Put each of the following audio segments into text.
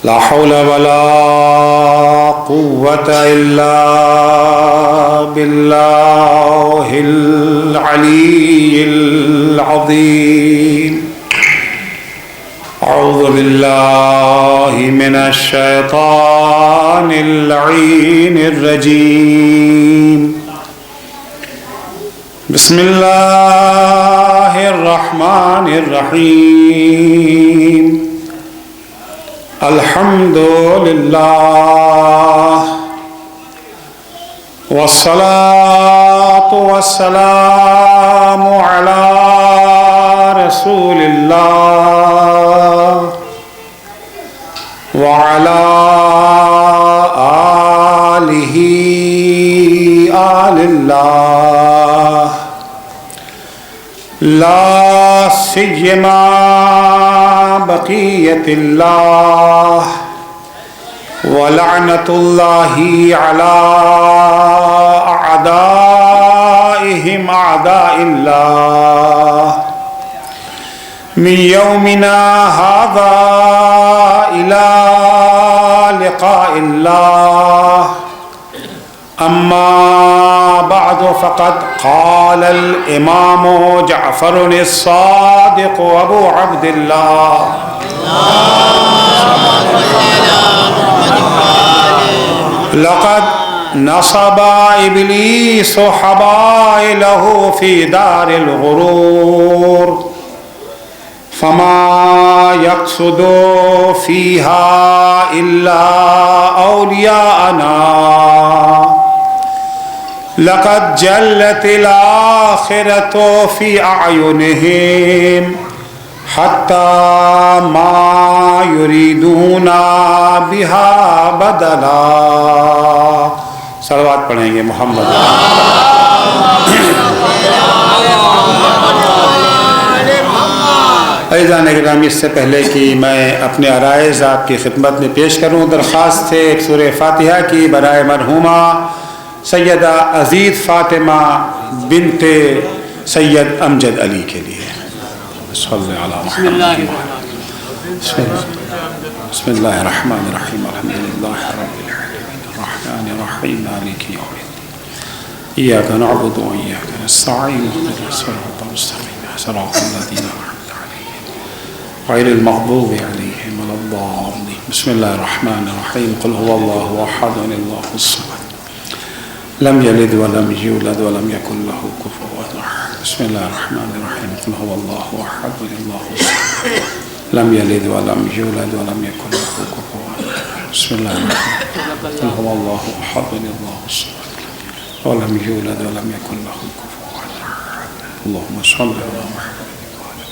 لا حول ولا قوة إلا بالله العلي العظيم. أعوذ بالله من الشيطان اللعين الرجيم. بسم الله الرحمن الرحيم. الحمد لله والصلاة والسلام على رسول الله وعلى آله آل الله لا سيما بقية الله ولعنة الله على أعدائهم أعداء الله من يومنا هذا إلى لقاء الله. أما بعد فقد قال الإمام جعفر الصادق أبو عبد الله لقد نصب إبليس حبائله في دار الغرور فما يقصد فيها إلا أولياءنا. لقد جلت الآخرة في أعينهم حتى ما يريدون بها بدلا. صلوات پڑھیں گے محمد. عزیزان گرامی، اس سے پہلے کہ میں اپنے عرائض آپ کی خدمت میں پیش کروں، درخواست ہے ایک سورہ فاتحہ کی برائے مرحومہ سیدہ عزیز فاطمہ بنت سید امجد علی کے لیے. صلی اللہ علیہ بسم اللہ الرحمن الرحیم. الحمد للہ رب العالمین الرحمن الرحیم مالک یوم الدین ایاک نعبد و ایاک نستعین اهدنا الصراط المستقیم صراط الذین انعمت علیہم غیر المغضوب علیہم ولا الضالین. بسم اللہ الرحمن الرحیم. قل هو اللہ احد اللہ الصمد لم يلد ولم يولد ولم يكن له كفوا احد. بسم الله الرحمن الرحيم. قل هو الله احد الله الصمد لم يلد ولم يولد ولم يكن له كفوا احد. بسم الله الرحمن الرحيم. قل هو الله احد الله الصمد ولم يولد ولم يكن له كفوا احد. اللهم صل على محمد وعلى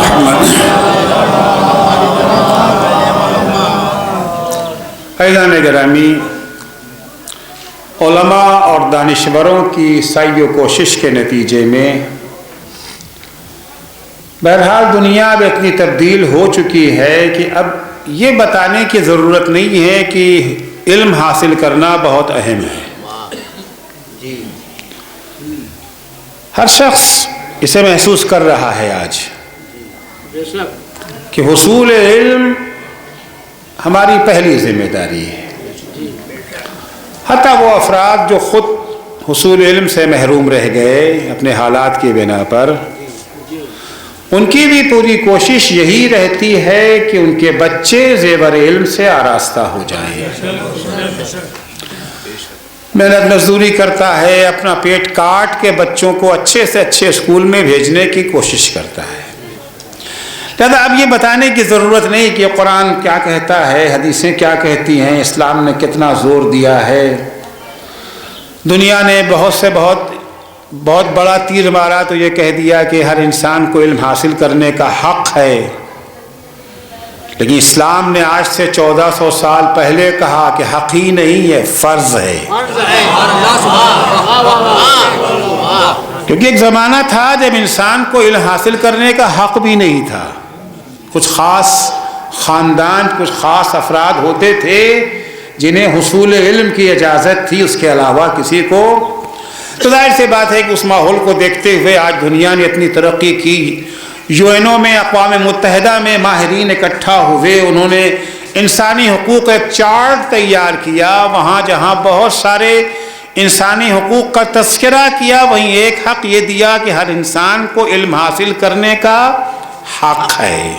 محمد. عزیزان گرامی، علماء اور دانشوروں کی سعی و کوشش کے نتیجے میں بہرحال دنیا اب اتنی تبدیل ہو چکی ہے کہ اب یہ بتانے کی ضرورت نہیں ہے کہ علم حاصل کرنا بہت اہم ہے. ہر شخص اسے محسوس کر رہا ہے آج کہ حصول علم ہماری پہلی ذمہ داری ہے. حتیٰ وہ افراد جو خود حصول علم سے محروم رہ گئے اپنے حالات کی بنا پر، ان کی بھی پوری کوشش یہی رہتی ہے کہ ان کے بچے زیور علم سے آراستہ ہو جائیں. محنت مزدوری کرتا ہے، اپنا پیٹ کاٹ کے بچوں کو اچھے سے اچھے اسکول میں بھیجنے کی کوشش کرتا ہے. لہذا اب یہ بتانے کی ضرورت نہیں کہ قرآن کیا کہتا ہے، حدیثیں کیا کہتی ہیں، اسلام نے کتنا زور دیا ہے. دنیا نے بہت بڑا تیر مارا تو یہ کہہ دیا کہ ہر انسان کو علم حاصل کرنے کا حق ہے، لیکن اسلام نے آج سے 1400 سال پہلے کہا کہ حق ہی نہیں ہے، فرض ہے. کیونکہ ایک زمانہ تھا جب انسان کو علم حاصل کرنے کا حق بھی نہیں تھا. کچھ خاص خاندان، کچھ خاص افراد ہوتے تھے جنہیں حصول علم کی اجازت تھی، اس کے علاوہ کسی کو. تو ظاہر سی بات ہے کہ اس ماحول کو دیکھتے ہوئے آج دنیا نے اتنی ترقی کی UN میں اقوام متحدہ میں ماہرین اکٹھا ہوئے، انہوں نے انسانی حقوق ایک چارٹ تیار کیا، وہاں جہاں بہت سارے انسانی حقوق کا تذکرہ کیا، وہیں ایک حق یہ دیا کہ ہر انسان کو علم حاصل کرنے کا حق ہے۔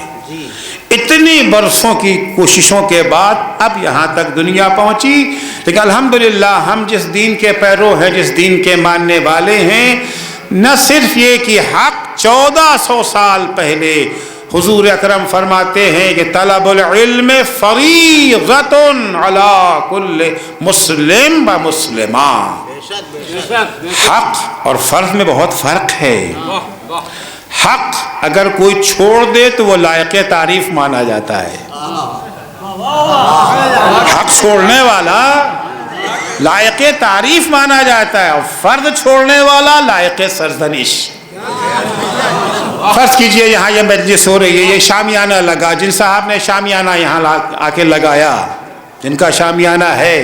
اتنی برسوں کی کوششوں کے بعد اب یہاں تک دنیا پہنچی، لیکن الحمدللہ ہم جس دین کے پیرو ہیں، جس دین کے ماننے والے ہیں، نہ صرف یہ کہ حق 1400 سال پہلے حضور اکرم فرماتے ہیں کہ طلب العلم فریضۃ علی کل مسلم و مسلمہ، حق اور فرض میں بہت فرق ہے۔ حق اگر کوئی چھوڑ دے تو وہ لائق تعریف مانا جاتا ہے، حق چھوڑنے والا لائق تعریف مانا جاتا ہے، اور فرض چھوڑنے والا لائق سرزنش۔ فرض کیجئے یہاں یہ مجلس ہو رہی ہے، یہ شامیانہ لگا، جن صاحب نے شامیانہ یہاں آ کے لگایا، جن کا شامیانہ ہے،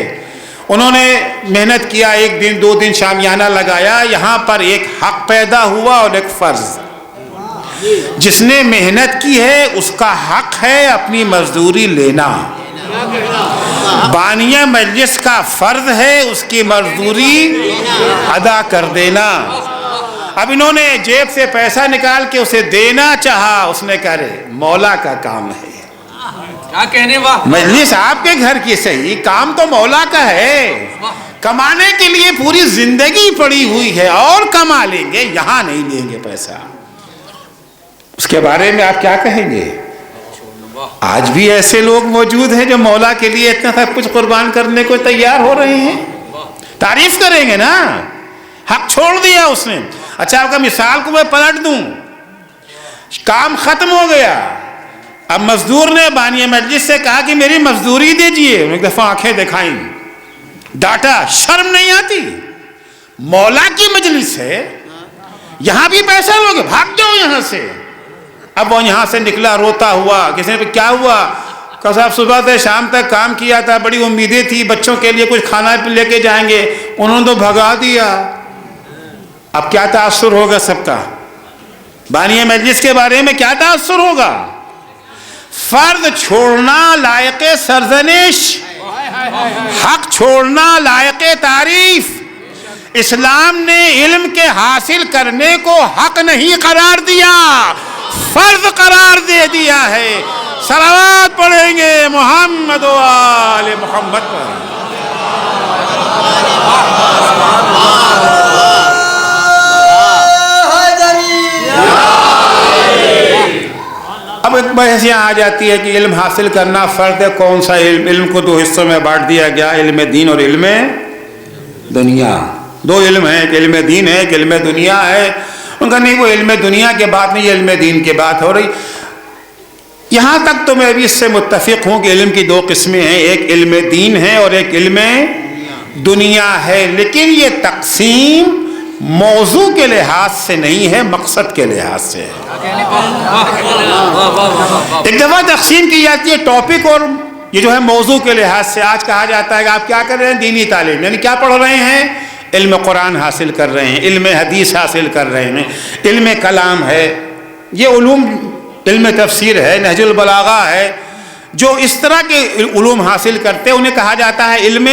انہوں نے محنت کیا، ایک دن 2 دن شامیانہ لگایا، یہاں پر ایک حق پیدا ہوا اور ایک فرض۔ جس نے محنت کی ہے اس کا حق ہے اپنی مزدوری لینا، بانیہ مجلس کا فرض ہے اس کی مزدوری ادا کر دینا۔ اب انہوں نے جیب سے پیسہ نکال کے اسے دینا چاہا، اس نے کہا رے مولا کا کام ہے، کیا کہنے واہ، مجلس آپ کے گھر کی صحیح، کام تو مولا کا ہے، کمانے کے لیے پوری زندگی پڑی ہوئی ہے اور کما لیں گے، یہاں نہیں لیں گے پیسہ۔ اس کے بارے میں آپ کیا کہیں گے؟ آج بھی ایسے لوگ موجود ہیں جو مولا کے لیے اتنا سب کچھ قربان کرنے کو تیار ہو رہے ہیں، تعریف کریں گے نا، حق چھوڑ دیا اس نے۔ اچھا آپ کا مثال کو میں پلٹ دوں، کام ختم ہو گیا، اب مزدور نے بانی مجلس سے کہا کہ میری مزدوری دیجئے، ایک دفعہ آنکھیں دکھائیں، ڈاٹا، شرم نہیں آتی؟ مولا کی مجلس ہے، یہاں بھی پیسہ لوگے، بھاگ جاؤ یہاں سے۔ اب وہ یہاں سے نکلا روتا ہوا، کسی نے کیا ہوا؟ کہ صاحب صبح سے شام تک کام کیا تھا، بڑی امیدیں تھی بچوں کے لیے کچھ کھانا لے کے جائیں گے، انہوں نے تو بھگا دیا۔ اب کیا تاثر ہوگا سب کا؟ بانی مجلس کے بارے میں کیا تاثر ہوگا؟ فرض چھوڑنا لائق سرزنش، حق چھوڑنا لائق تعریف۔ اسلام نے علم کے حاصل کرنے کو حق نہیں قرار دیا، فرض قرار دے دیا ہے۔ صلوات پڑھیں گے محمد و آل محمد پر۔ اب ایک بحث یہاں آ جاتی ہے کہ علم حاصل کرنا فرض ہے، کون سا علم؟ علم کو 2 حصوں میں بانٹ دیا گیا، علم دین اور علم دنیا۔ 2 علم ہیں، ایک علم دین ہے، ایک علم دنیا ہے۔ ان کا نہیں، وہ علم دنیا کے بات نہیں، علم دین کی بات ہو رہی۔ یہاں تک تو میں بھی اس سے متفق ہوں کہ علم کی 2 قسمیں ہیں، ایک علم دین ہے اور ایک علم دنیا ہے، لیکن یہ تقسیم موضوع کے لحاظ سے نہیں ہے، مقصد کے لحاظ سے ہے۔ ایک دفعہ تقسیم کی جاتی ہے ٹاپک اور یہ جو ہے موضوع کے لحاظ سے۔ آج کہا جاتا ہے کہ آپ کیا کر رہے ہیں؟ دینی تعلیم، یعنی کیا پڑھ رہے ہیں؟ علم قرآن حاصل کر رہے ہیں، علم حدیث حاصل کر رہے ہیں، علم کلام ہے، یہ علوم، علم تفسیر ہے، نہج البلاغہ ہے۔ جو اس طرح کے علوم حاصل کرتے ہیں انہیں کہا جاتا ہے علم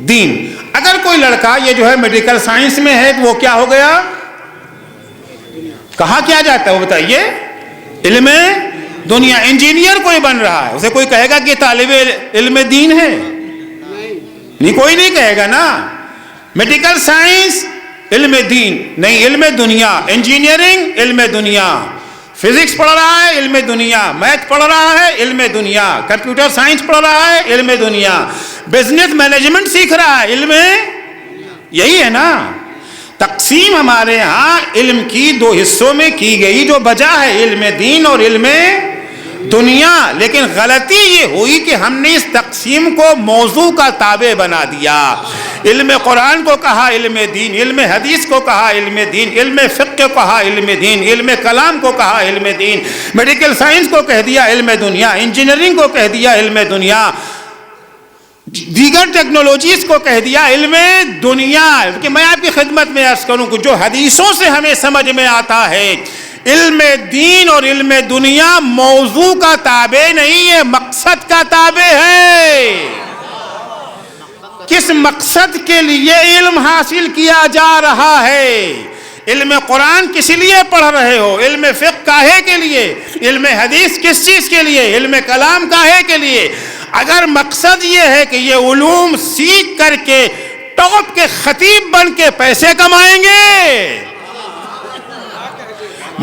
دین۔ اگر کوئی لڑکا یہ جو ہے میڈیکل سائنس میں ہے تو وہ کیا ہو گیا؟ کہا کیا جاتا ہے وہ بتائیے؟ علم دنیا۔ انجینئر کوئی بن رہا ہے، اسے کوئی کہے گا کہ طالب علم دین ہے؟ نہیں، کوئی نہیں کہے گا نا۔ میڈیکل سائنس علم دین نہیں، علم دنیا۔ انجینئرنگ علم دنیا، فزکس پڑھ رہا ہے علم دنیا، میتھ پڑھ رہا ہے علم دنیا، کمپیوٹر سائنس پڑھ رہا ہے علم دنیا، بزنس مینجمنٹ سیکھ رہا ہے علم، یہی ہے نا۔ تقسیم ہمارے ہاں علم کی 2 حصوں میں کی گئی، جو بجا ہے علم دین اور علم دنیا۔ لیکن غلطی یہ ہوئی کہ ہم نے اس تقسیم کو موضوع کا تابع بنا دیا۔ علم قرآن کو کہا علم دین، علم حدیث کو کہا علم دین، علم فقہ کو کہا علم دین، علم کلام کو کہا علم دین، میڈیکل سائنس کو کہہ دیا علم دنیا، انجینئرنگ کو کہہ دیا علم دنیا، دیگر ٹیکنالوجیز کو کہہ دیا علم دنیا۔ کہ میں آپ کی خدمت میں عرض کروں کہ جو حدیثوں سے ہمیں سمجھ میں آتا ہے علم دین اور علم دنیا موضوع کا تابع نہیں ہے، مقصد کا تابع ہے۔ کس مقصد کے لیے علم حاصل کیا جا رہا ہے؟ علم قرآن کس لیے پڑھ رہے ہو؟ علم فقہ کاہے کے لیے؟ علم حدیث کس چیز کے لیے؟ علم کلام کاہے کے لیے؟ اگر مقصد یہ ہے کہ یہ علوم سیکھ کر کے ٹاپ کے خطیب بن کے پیسے کمائیں گے،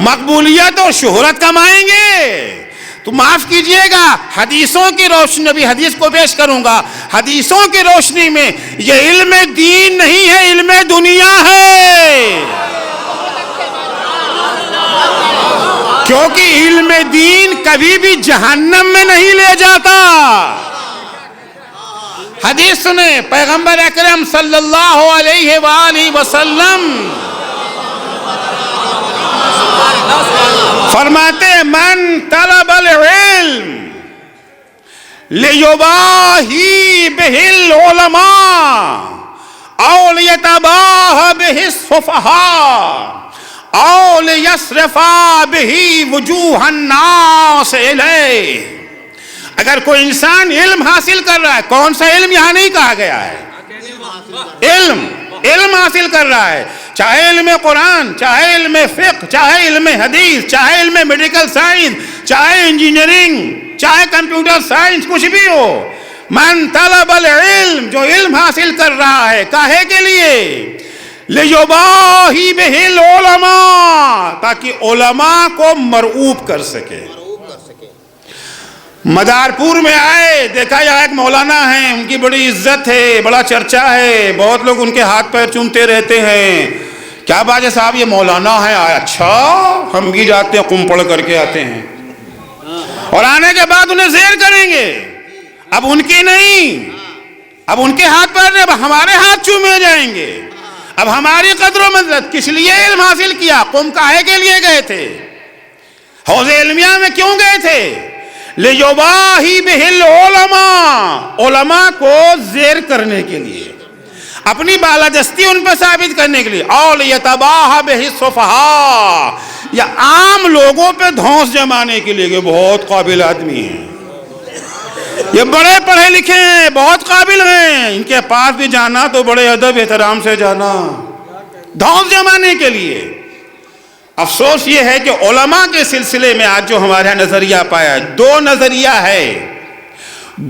مقبولیت اور شہرت کمائیں گے، تو معاف کیجئے گا، حدیثوں کی روشنی، ابھی حدیث کو پیش کروں گا، حدیثوں کی روشنی میں یہ علم دین نہیں ہے، علم دنیا ہے۔ کیونکہ علم دین کبھی بھی جہنم میں نہیں لے جاتا۔ حدیث سنیں، پیغمبر اکرم صلی اللہ علیہ وآلہ وسلم فرماتے ہیں من طلب العلم لیباہی بہ العلماء او لیتباہ بہ السفہاء او لیصرفا بہ وجوہ الناس الیہ۔ اگر کوئی انسان علم حاصل کر رہا ہے، کون سا علم یہاں نہیں کہا گیا ہے، علم حاصل کر رہا ہے، چاہے علم قرآن، چاہے علم فقہ، چاہے علم حدیث، چاہے علم میڈیکل سائنس، چاہے انجینئرنگ، چاہے کمپیوٹر سائنس، کچھ بھی ہو، من طلب العلم، جو علم حاصل کر رہا ہے، کاہے کے لیے؟ لیباہی بہ العلماء، تاکہ علماء کو مرعوب کر سکے۔ مدارپور میں آئے، دیکھا یہاں ایک مولانا ہیں، ان کی بڑی عزت ہے، بڑا چرچا ہے، بہت لوگ ان کے ہاتھ پیر چومتے رہتے ہیں۔ کیا بات ہے صاحب، یہ مولانا ہے؟ اچھا، ہم بھی جاتے ہیں، قم پڑھ کر کے آتے ہیں، اور آنے کے بعد انہیں زیر کریں گے۔ اب ان کی نہیں، اب ان کے ہاتھ پیر اب ہمارے ہاتھ چومے جائیں گے۔ اب ہماری قدر و منزلت، کس لیے علم حاصل کیا؟ قم کاہے کے لیے گئے تھے؟ حوض علمیہ میں کیوں گئے تھے؟ لیباہی بہ العلماء، علماء کو زیر کرنے کے لیے، اپنی بالادستی ان پہ ثابت کرنے کے لیے، اور لیتباہ بہ السفہاء، یا عام لوگوں پہ دھونس جمانے کے لیے کہ بہت قابل آدمی ہیں، یہ بڑے پڑھے لکھے ہیں، بہت قابل ہیں، ان کے پاس بھی جانا تو بڑے ادب احترام سے جانا، دھونس جمانے کے لیے۔ افسوس یہ ہے کہ علماء کے سلسلے میں آج جو ہمارے یہاں نظریہ پایا، دو نظریہ ہے،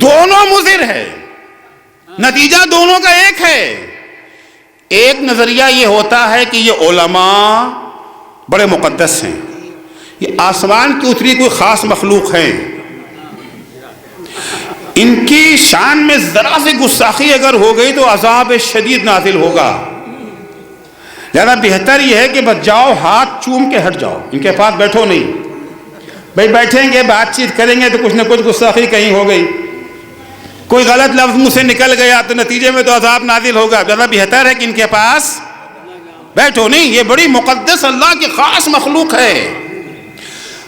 دونوں مضر ہے، نتیجہ دونوں کا ایک ہے۔ ایک نظریہ یہ ہوتا ہے کہ یہ علماء بڑے مقدس ہیں، یہ آسمان کی اتری کوئی خاص مخلوق ہیں، ان کی شان میں ذرا سی گستاخی اگر ہو گئی تو عذاب شدید نازل ہوگا، لہذا بہتر یہ ہے کہ بس جاؤ، ہاتھ چوم کے ہٹ جاؤ، ان کے پاس بیٹھو نہیں۔ بھائی بیٹھیں گے، بات چیت کریں گے تو کچھ نہ کچھ گستاخی کہیں ہو گئی، کوئی غلط لفظ منہ سے نکل گیا تو نتیجے میں تو عذاب نازل ہوگا، لہذا بہتر ہے کہ ان کے پاس بیٹھو نہیں، یہ بڑی مقدس اللہ کی خاص مخلوق ہے۔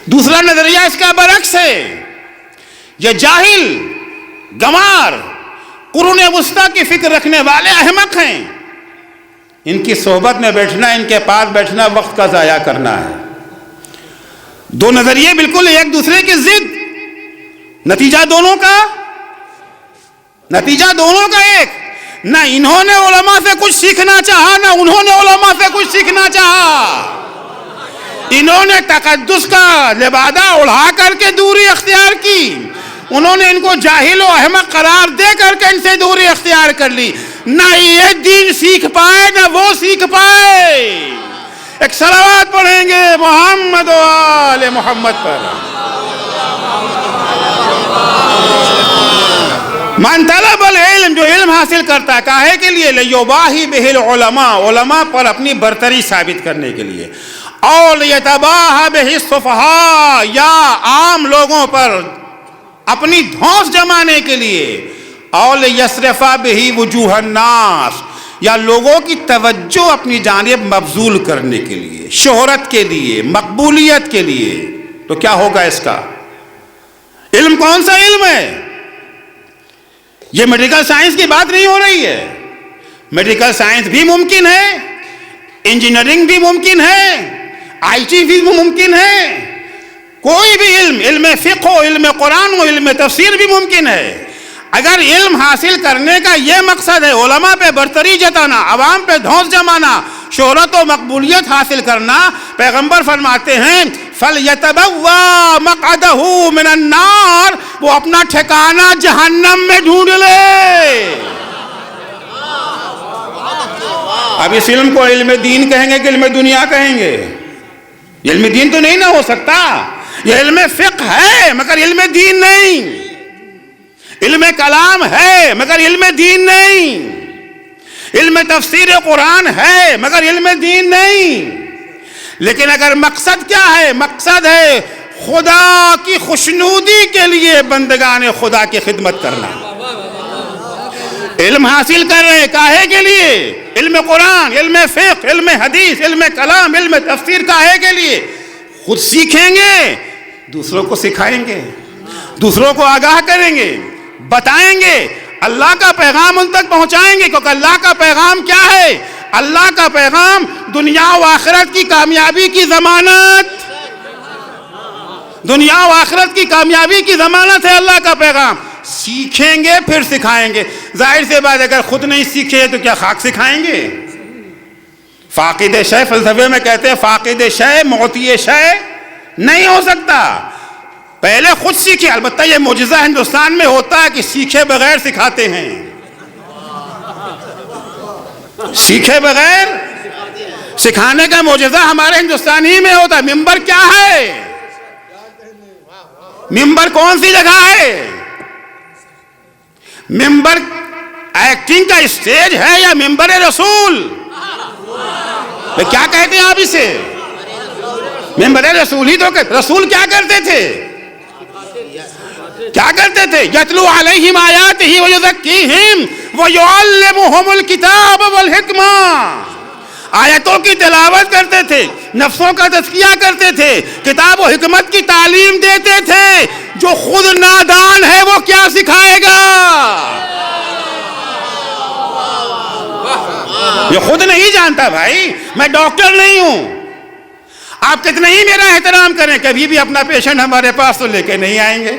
دوسرا نظریہ اس کا برعکس ہے، یہ جاہل، گمار، قرون وسطیٰ کی فکر رکھنے والے احمق ہیں، ان کی صحبت میں بیٹھنا، ان کے پاس بیٹھنا وقت کا ضائع کرنا ہے۔ دو نظریے بالکل ایک دوسرے کی ضد، نتیجہ دونوں کا ایک، نہ انہوں نے علماء سے کچھ سیکھنا چاہا، نہ انہوں نے علماء سے کچھ سیکھنا چاہا۔ انہوں نے تقدس کا لبادہ اڑا کر کے دوری اختیار کی، انہوں نے ان کو جاہل و احمق قرار دے کر کے ان سے دوری اختیار کر لی، نہ یہ دین سیکھ پائے نہ وہ سیکھ پائے۔ ایک صلوات پڑھیں گے محمد و آل محمد پر۔ من طلب العلم، جو علم حاصل کرتا ہے، کاہے کے لیے؟ لیباہی بہ العلماء، علماء پر اپنی برتری ثابت کرنے کے لیے، اور لیتباہ بہ السفہاء، یا عام لوگوں پر اپنی دھونس جمانے کے لیے، اور لیصرفا بہ وجوہ الناس، یا لوگوں کی توجہ اپنی جانب مبذول کرنے کے لیے، شہرت کے لیے، مقبولیت کے لیے۔ تو کیا ہوگا اس کا؟ علم کون سا علم ہے؟ یہ میڈیکل سائنس کی بات نہیں ہو رہی ہے، میڈیکل سائنس بھی ممکن ہے، انجینئرنگ بھی ممکن ہے، آئی بھی ممکن ہے، کوئی بھی علم، علم فقہ ہو، علم قرآن ہو، علم تفسیر بھی ممکن ہے۔ اگر علم حاصل کرنے کا یہ مقصد ہے علماء پہ برتری جتانا، عوام پہ دھونس جمانا، شہرت و مقبولیت حاصل کرنا، پیغمبر فرماتے ہیں فَلْيَتَبَوَّا مَقْعَدَهُ مِنَ النَّارِ، وہ اپنا ٹھکانہ جہنم میں ڈھونڈ لے۔ اب اس علم کو علم دین کہیں گے کہ علم دنیا کہیں گے؟ علم دین تو نہیں نہ ہو سکتا، یہ علم فقہ ہے مگر علم دین نہیں، علم کلام ہے مگر علم دین نہیں، علم تفسیر قرآن ہے مگر علم دین نہیں۔ لیکن اگر مقصد کیا ہے؟ مقصد ہے خدا کی خوشنودی کے لیے بندگان خدا کی خدمت کرنا۔ علم حاصل کر رہے کاہے کے لیے؟ علم قرآن، علم فقہ، علم حدیث، علم کلام، علم تفسیر کاہے کے لیے؟ خود سیکھیں گے، دوسروں کو سکھائیں گے، دوسروں کو آگاہ کریں گے، بتائیں گے، اللہ کا پیغام ان تک پہنچائیں گے، کیونکہ اللہ کا پیغام کیا ہے؟ اللہ کا پیغام دنیا و آخرت کی کامیابی کی ضمانت، دنیا و آخرت کی کامیابی کی ضمانت ہے اللہ کا پیغام۔ سیکھیں گے پھر سکھائیں گے۔ ظاہر سے بات اگر خود نہیں سیکھے تو کیا خاک سکھائیں گے؟ فاقد شے فلسفے میں کہتے ہیں فاقد شے معطی شے نہیں ہو سکتا، پہلے خود سیکھیں۔ البتہ یہ معجزہ ہندوستان میں ہوتا ہے کہ سیکھے بغیر سکھاتے ہیں، سیکھے بغیر سکھانے کا معجزہ ہمارے ہندوستان ہی میں ہوتا ہے۔ ممبر کیا ہے؟ ممبر کون سی جگہ ہے؟ ممبر ایکٹنگ کا اسٹیج ہے یا ممبر رسول؟ کیا کہتے ہیں آپ اسے؟ ممبر رسول ہی تو کہتے۔ رسول کیا کرتے تھے؟ کیا کرتے تھے؟ یتلو علیہم آیاتہ ویزکیہم ویعلمہم الکتاب والحکمہ، آیتوں کی تلاوت کرتے تھے، نفسوں کا تزکیہ کرتے تھے، کتاب و حکمت کی تعلیم دیتے تھے۔ جو خود نادان ہے وہ کیا سکھائے گا؟ یہ خود نہیں جانتا بھائی، میں ڈاکٹر نہیں ہوں، آپ کتنے ہی میرا احترام کریں، کبھی بھی اپنا پیشنٹ ہمارے پاس تو لے کے نہیں آئیں گے۔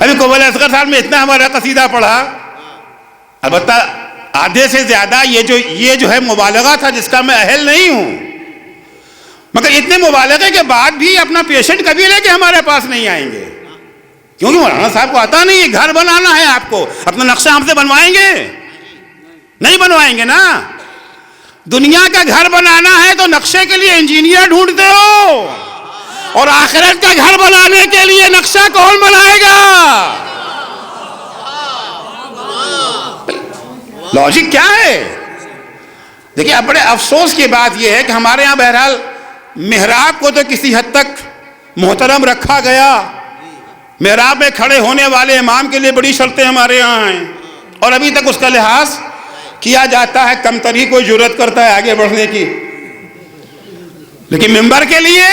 ابھی قبل اصغر صاحب میں اتنا ہمارا قصیدہ پڑھا، البتہ آدھے سے زیادہ یہ جو ہے مبالغہ تھا جس کا میں اہل نہیں ہوں، مگر اتنے مبالغے کے بعد بھی اپنا پیشنٹ کبھی لے کے ہمارے پاس نہیں آئیں گے، کیونکہ مولانا صاحب کو آتا نہیں ہے۔ گھر بنانا ہے آپ کو، اپنا نقشہ ہم سے بنوائیں گے؟ نہیں بنوائیں گے نا۔ دنیا کا گھر بنانا ہے تو نقشے کے لیے انجینئر ڈھونڈتے ہو، اور آخرت کا گھر بنانے کے لیے نقشہ کون بنائے گا؟ لاجک کیا ہے؟ دیکھیں اب بڑے افسوس کی بات یہ ہے کہ ہمارے ہاں بہرحال محراب کو تو کسی حد تک محترم رکھا گیا، محراب میں کھڑے ہونے والے امام کے لیے بڑی شرطیں ہمارے ہاں ہیں، اور ابھی تک اس کا لحاظ کیا جاتا ہے، کم تر ہی کوئی جرأت کرتا ہے آگے بڑھنے کی۔ لیکن ممبر کے لیے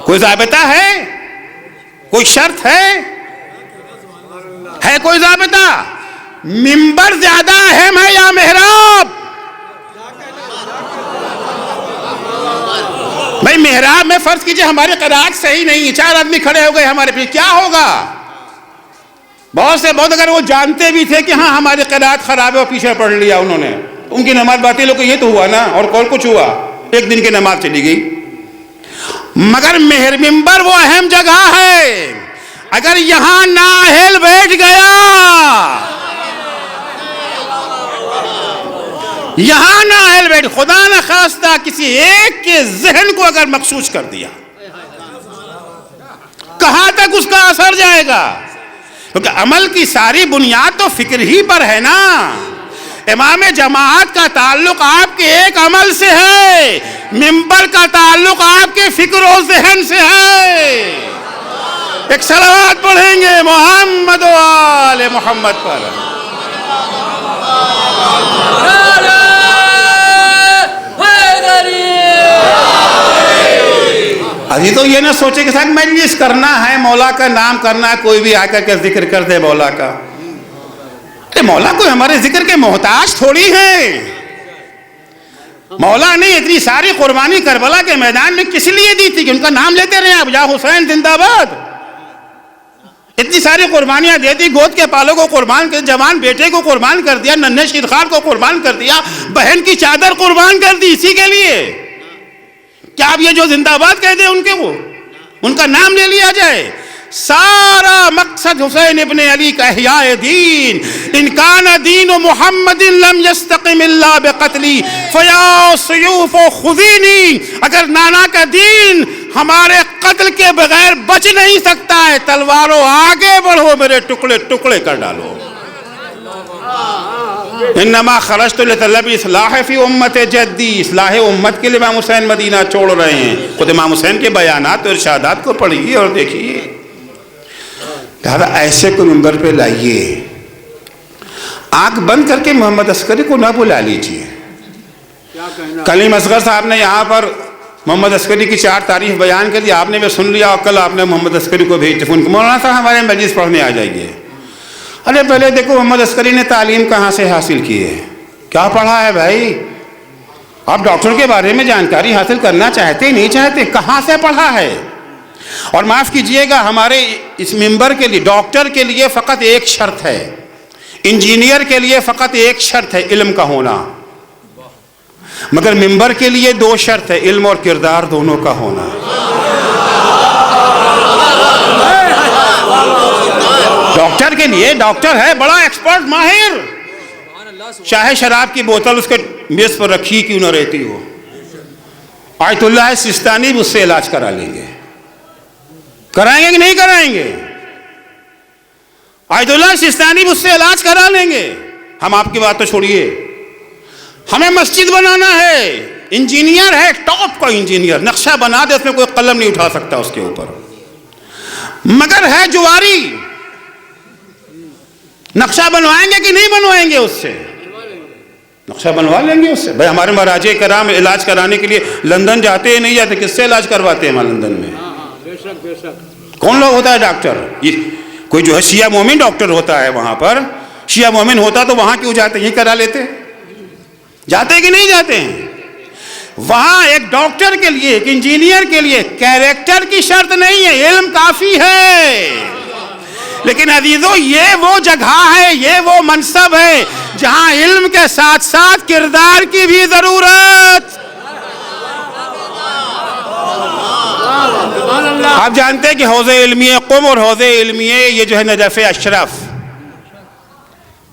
کوئی ضابطہ ہے؟ کوئی شرط ہے کوئی ضابطہ؟ ممبر زیادہ اہم ہے یا محراب؟ بھائی محراب میں فرض کیجئے ہماری قرات صحیح نہیں ہے، 4 آدمی کھڑے ہو گئے ہمارے پیچھے، کیا ہوگا؟ بہت اگر وہ جانتے بھی تھے کہ ہاں ہماری قرات خراب ہے، وہ پیچھے پڑھ لیا انہوں نے، ان کی نماز باطل ہو گئی، یہ تو ہوا نا، اور کچھ ہوا، ایک دن کی نماز چلی گئی۔ مگر ممبر وہ اہم جگہ ہے، اگر یہاں نااہل بیٹھ گیا، یہاں نااہل بیٹھ، خدا نہ خواستہ کسی ایک کے ذہن کو اگر مغشوش کر دیا، کہاں تک اس کا اثر جائے گا؟ کیونکہ عمل کی ساری بنیاد تو فکر ہی پر ہے نا۔ امام جماعت کا تعلق آپ کے ایک عمل سے ہے، ممبر کا تعلق آپ کے فکر و ذہن سے ہے۔ ایک صلوات پڑھیں گے محمد و آل محمد پر۔ ابھی تو یہ نہ سوچے کہ ساتھ مجلس کرنا ہے، مولا کا نام کرنا ہے، کوئی بھی آ کر کے ذکر کر دے مولا کا۔ مولا کوئی ہمارے ذکر کے محتاج تھوڑی ہے، مولا نے اتنی ساری قربانی کربلا کے میدان میں کس لیے دی تھی کہ ان کا نام لیتے رہے آپ، یا حسین زندہ باد. اتنی ساری قربانیاں دے دی، گود کے پالوں کو قربان کر، جوان بیٹے کو قربان کر دیا، ننھے شیرخوار کو قربان کر دیا، بہن کی چادر قربان کر دی اسی کے لیے. کیا آپ یہ جو زندہ باد کہہ دیں ان کے، وہ ان کا نام لے لیا جائے؟ سارا مقصد حسین ابن علی کا احیاء دین. ان کان دین محمد لم یستقم الا بقتلی فیا سیوف خذینی. اگر نانا کا دین ہمارے قتل کے بغیر بچ نہیں سکتا ہے، تلواروں آگے بڑھو، میرے ٹکڑے ٹکڑے کر ڈالو. انما خرجت لطلب اصلاح فی امت جدی. اصلاح امت کے لیے امام حسین مدینہ چھوڑ رہے ہیں. خود امام حسین کے بیانات اور ارشادات کو پڑھیے اور دیکھیے. لہذا ایسے کو منبر پہ لائیے، آنکھ بند کر کے محمد عسکری کو نہ بلا لیجیے. کلیم اصغر صاحب نے یہاں پر محمد عسکری کی 4 تعریف بیان کر دی، آپ نے بھی سن لیا، اور کل آپ نے محمد عسکری کو بھیج دیا کہ مولانا صاحب ہمارے مجلس پڑھنے آ جائیے. ارے پہلے دیکھو محمد عسکری نے تعلیم کہاں سے حاصل کی ہے، کیا پڑھا ہے بھائی؟ آپ ڈاکٹر کے بارے میں جانکاری حاصل کرنا چاہتے نہیں چاہتے، کہاں سے پڑھا ہے؟ اور معاف کیجئے گا، ہمارے اس منبر کے لیے، ڈاکٹر کے لیے فقط ایک شرط ہے، انجینئر کے لیے فقط ایک شرط ہے، علم کا ہونا. مگر منبر کے لیے 2 شرط ہے، علم اور کردار دونوں کا ہونا. ڈاکٹر کے لیے، ڈاکٹر ہے بڑا ایکسپرٹ ماہر، چاہے شراب کی بوتل اس کے میز پر رکھی کیوں نہ رہتی ہو، آیت اللہ سستانی بھی اس سے علاج کرا لیں گے. کرائیں گے کہ نہیں کرائیں گے؟ آیت اللہ سستانی بھی اس سے علاج کرا لیں گے. ہم آپ کی بات تو چھوڑیے، ہمیں مسجد بنانا ہے، انجینئر ہے، ٹاپ کا انجینئر، نقشہ بنا دے، اس میں کوئی قلم نہیں اٹھا سکتا اس کے اوپر، مگر ہے جواری. نقشہ بنوائیں گے کہ نہیں بنوائیں گے؟ اس سے نقشہ بنوا لیں گے اس سے. بھائی ہمارے مراجع کرام علاج کرانے کے لیے لندن جاتے ہیں نہیں جاتے؟ کس سے علاج کرواتے ہیں وہاں لندن میں؟ کون لوگ ہوتا ہے ڈاکٹر؟ کوئی جو ہے شیعہ مومن ڈاکٹر ہوتا ہے وہاں پر. شیعہ مومن ہوتا تو وہاں کیوں جاتے؟ یہی کرا لیتے. جاتے کہ نہیں جاتے ہیں؟ وہاں ایک ڈاکٹر کے لیے، ایک انجینئر کے لیے کیریکٹر کی شرط نہیں ہے، علم کافی ہے. لیکن عزیزو، یہ وہ جگہ ہے، یہ وہ منصب ہے جہاں علم کے ساتھ ساتھ کردار کی بھی ضرورت. آپ جانتے ہیں کہ حوض علمیہ قم اور حوض علمیہ یہ جو ہے نجف اشرف،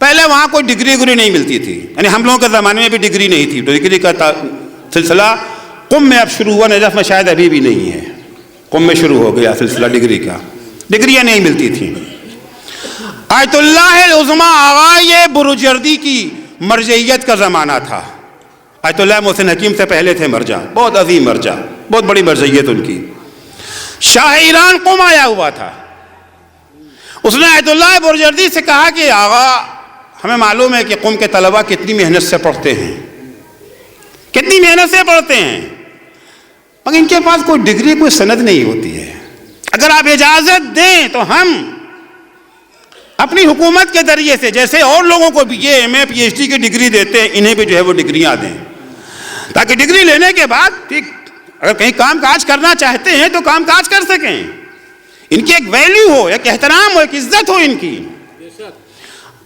پہلے وہاں کوئی ڈگری نہیں ملتی تھی. یعنی ہم لوگوں کے زمانے میں بھی ڈگری نہیں تھی. ڈگری کا سلسلہ قم میں اب شروع ہوا، نجف میں شاید ابھی بھی نہیں ہے. قم میں شروع ہو گیا سلسلہ ڈگری کا. ڈگریاں نہیں ملتی تھیں. آیت اللہ العظمیٰ آغا یہ بروجردی کی مرجعیت کا زمانہ تھا. آیت اللہ محسن حکیم سے پہلے تھے مرجع، بہت عظیم مرجع، بہت بڑی مرجعیت ان کی. شاہ ایران قم آیا ہوا تھا. اس نے آیت اللہ بروجردی سے کہا کہ آغا ہمیں معلوم ہے کہ قم کے طلبہ کتنی محنت سے پڑھتے ہیں، کتنی محنت سے پڑھتے ہیں، مگر ان کے پاس کوئی ڈگری، کوئی سند نہیں ہوتی ہے. اگر آپ اجازت دیں تو ہم اپنی حکومت کے ذریعے سے، جیسے اور لوگوں کو بھی یہ ایم اے پی ایچ ڈی کی ڈگری دیتے ہیں، انہیں بھی جو ہے وہ ڈگریاں دیں، تاکہ ڈگری لینے کے بعد ٹھیک اگر کہیں کام کاج کرنا چاہتے ہیں تو کام کاج کر سکیں. ان کی ایک ویلیو ہو، ایک احترام ہو، ایک عزت ہو ان کی.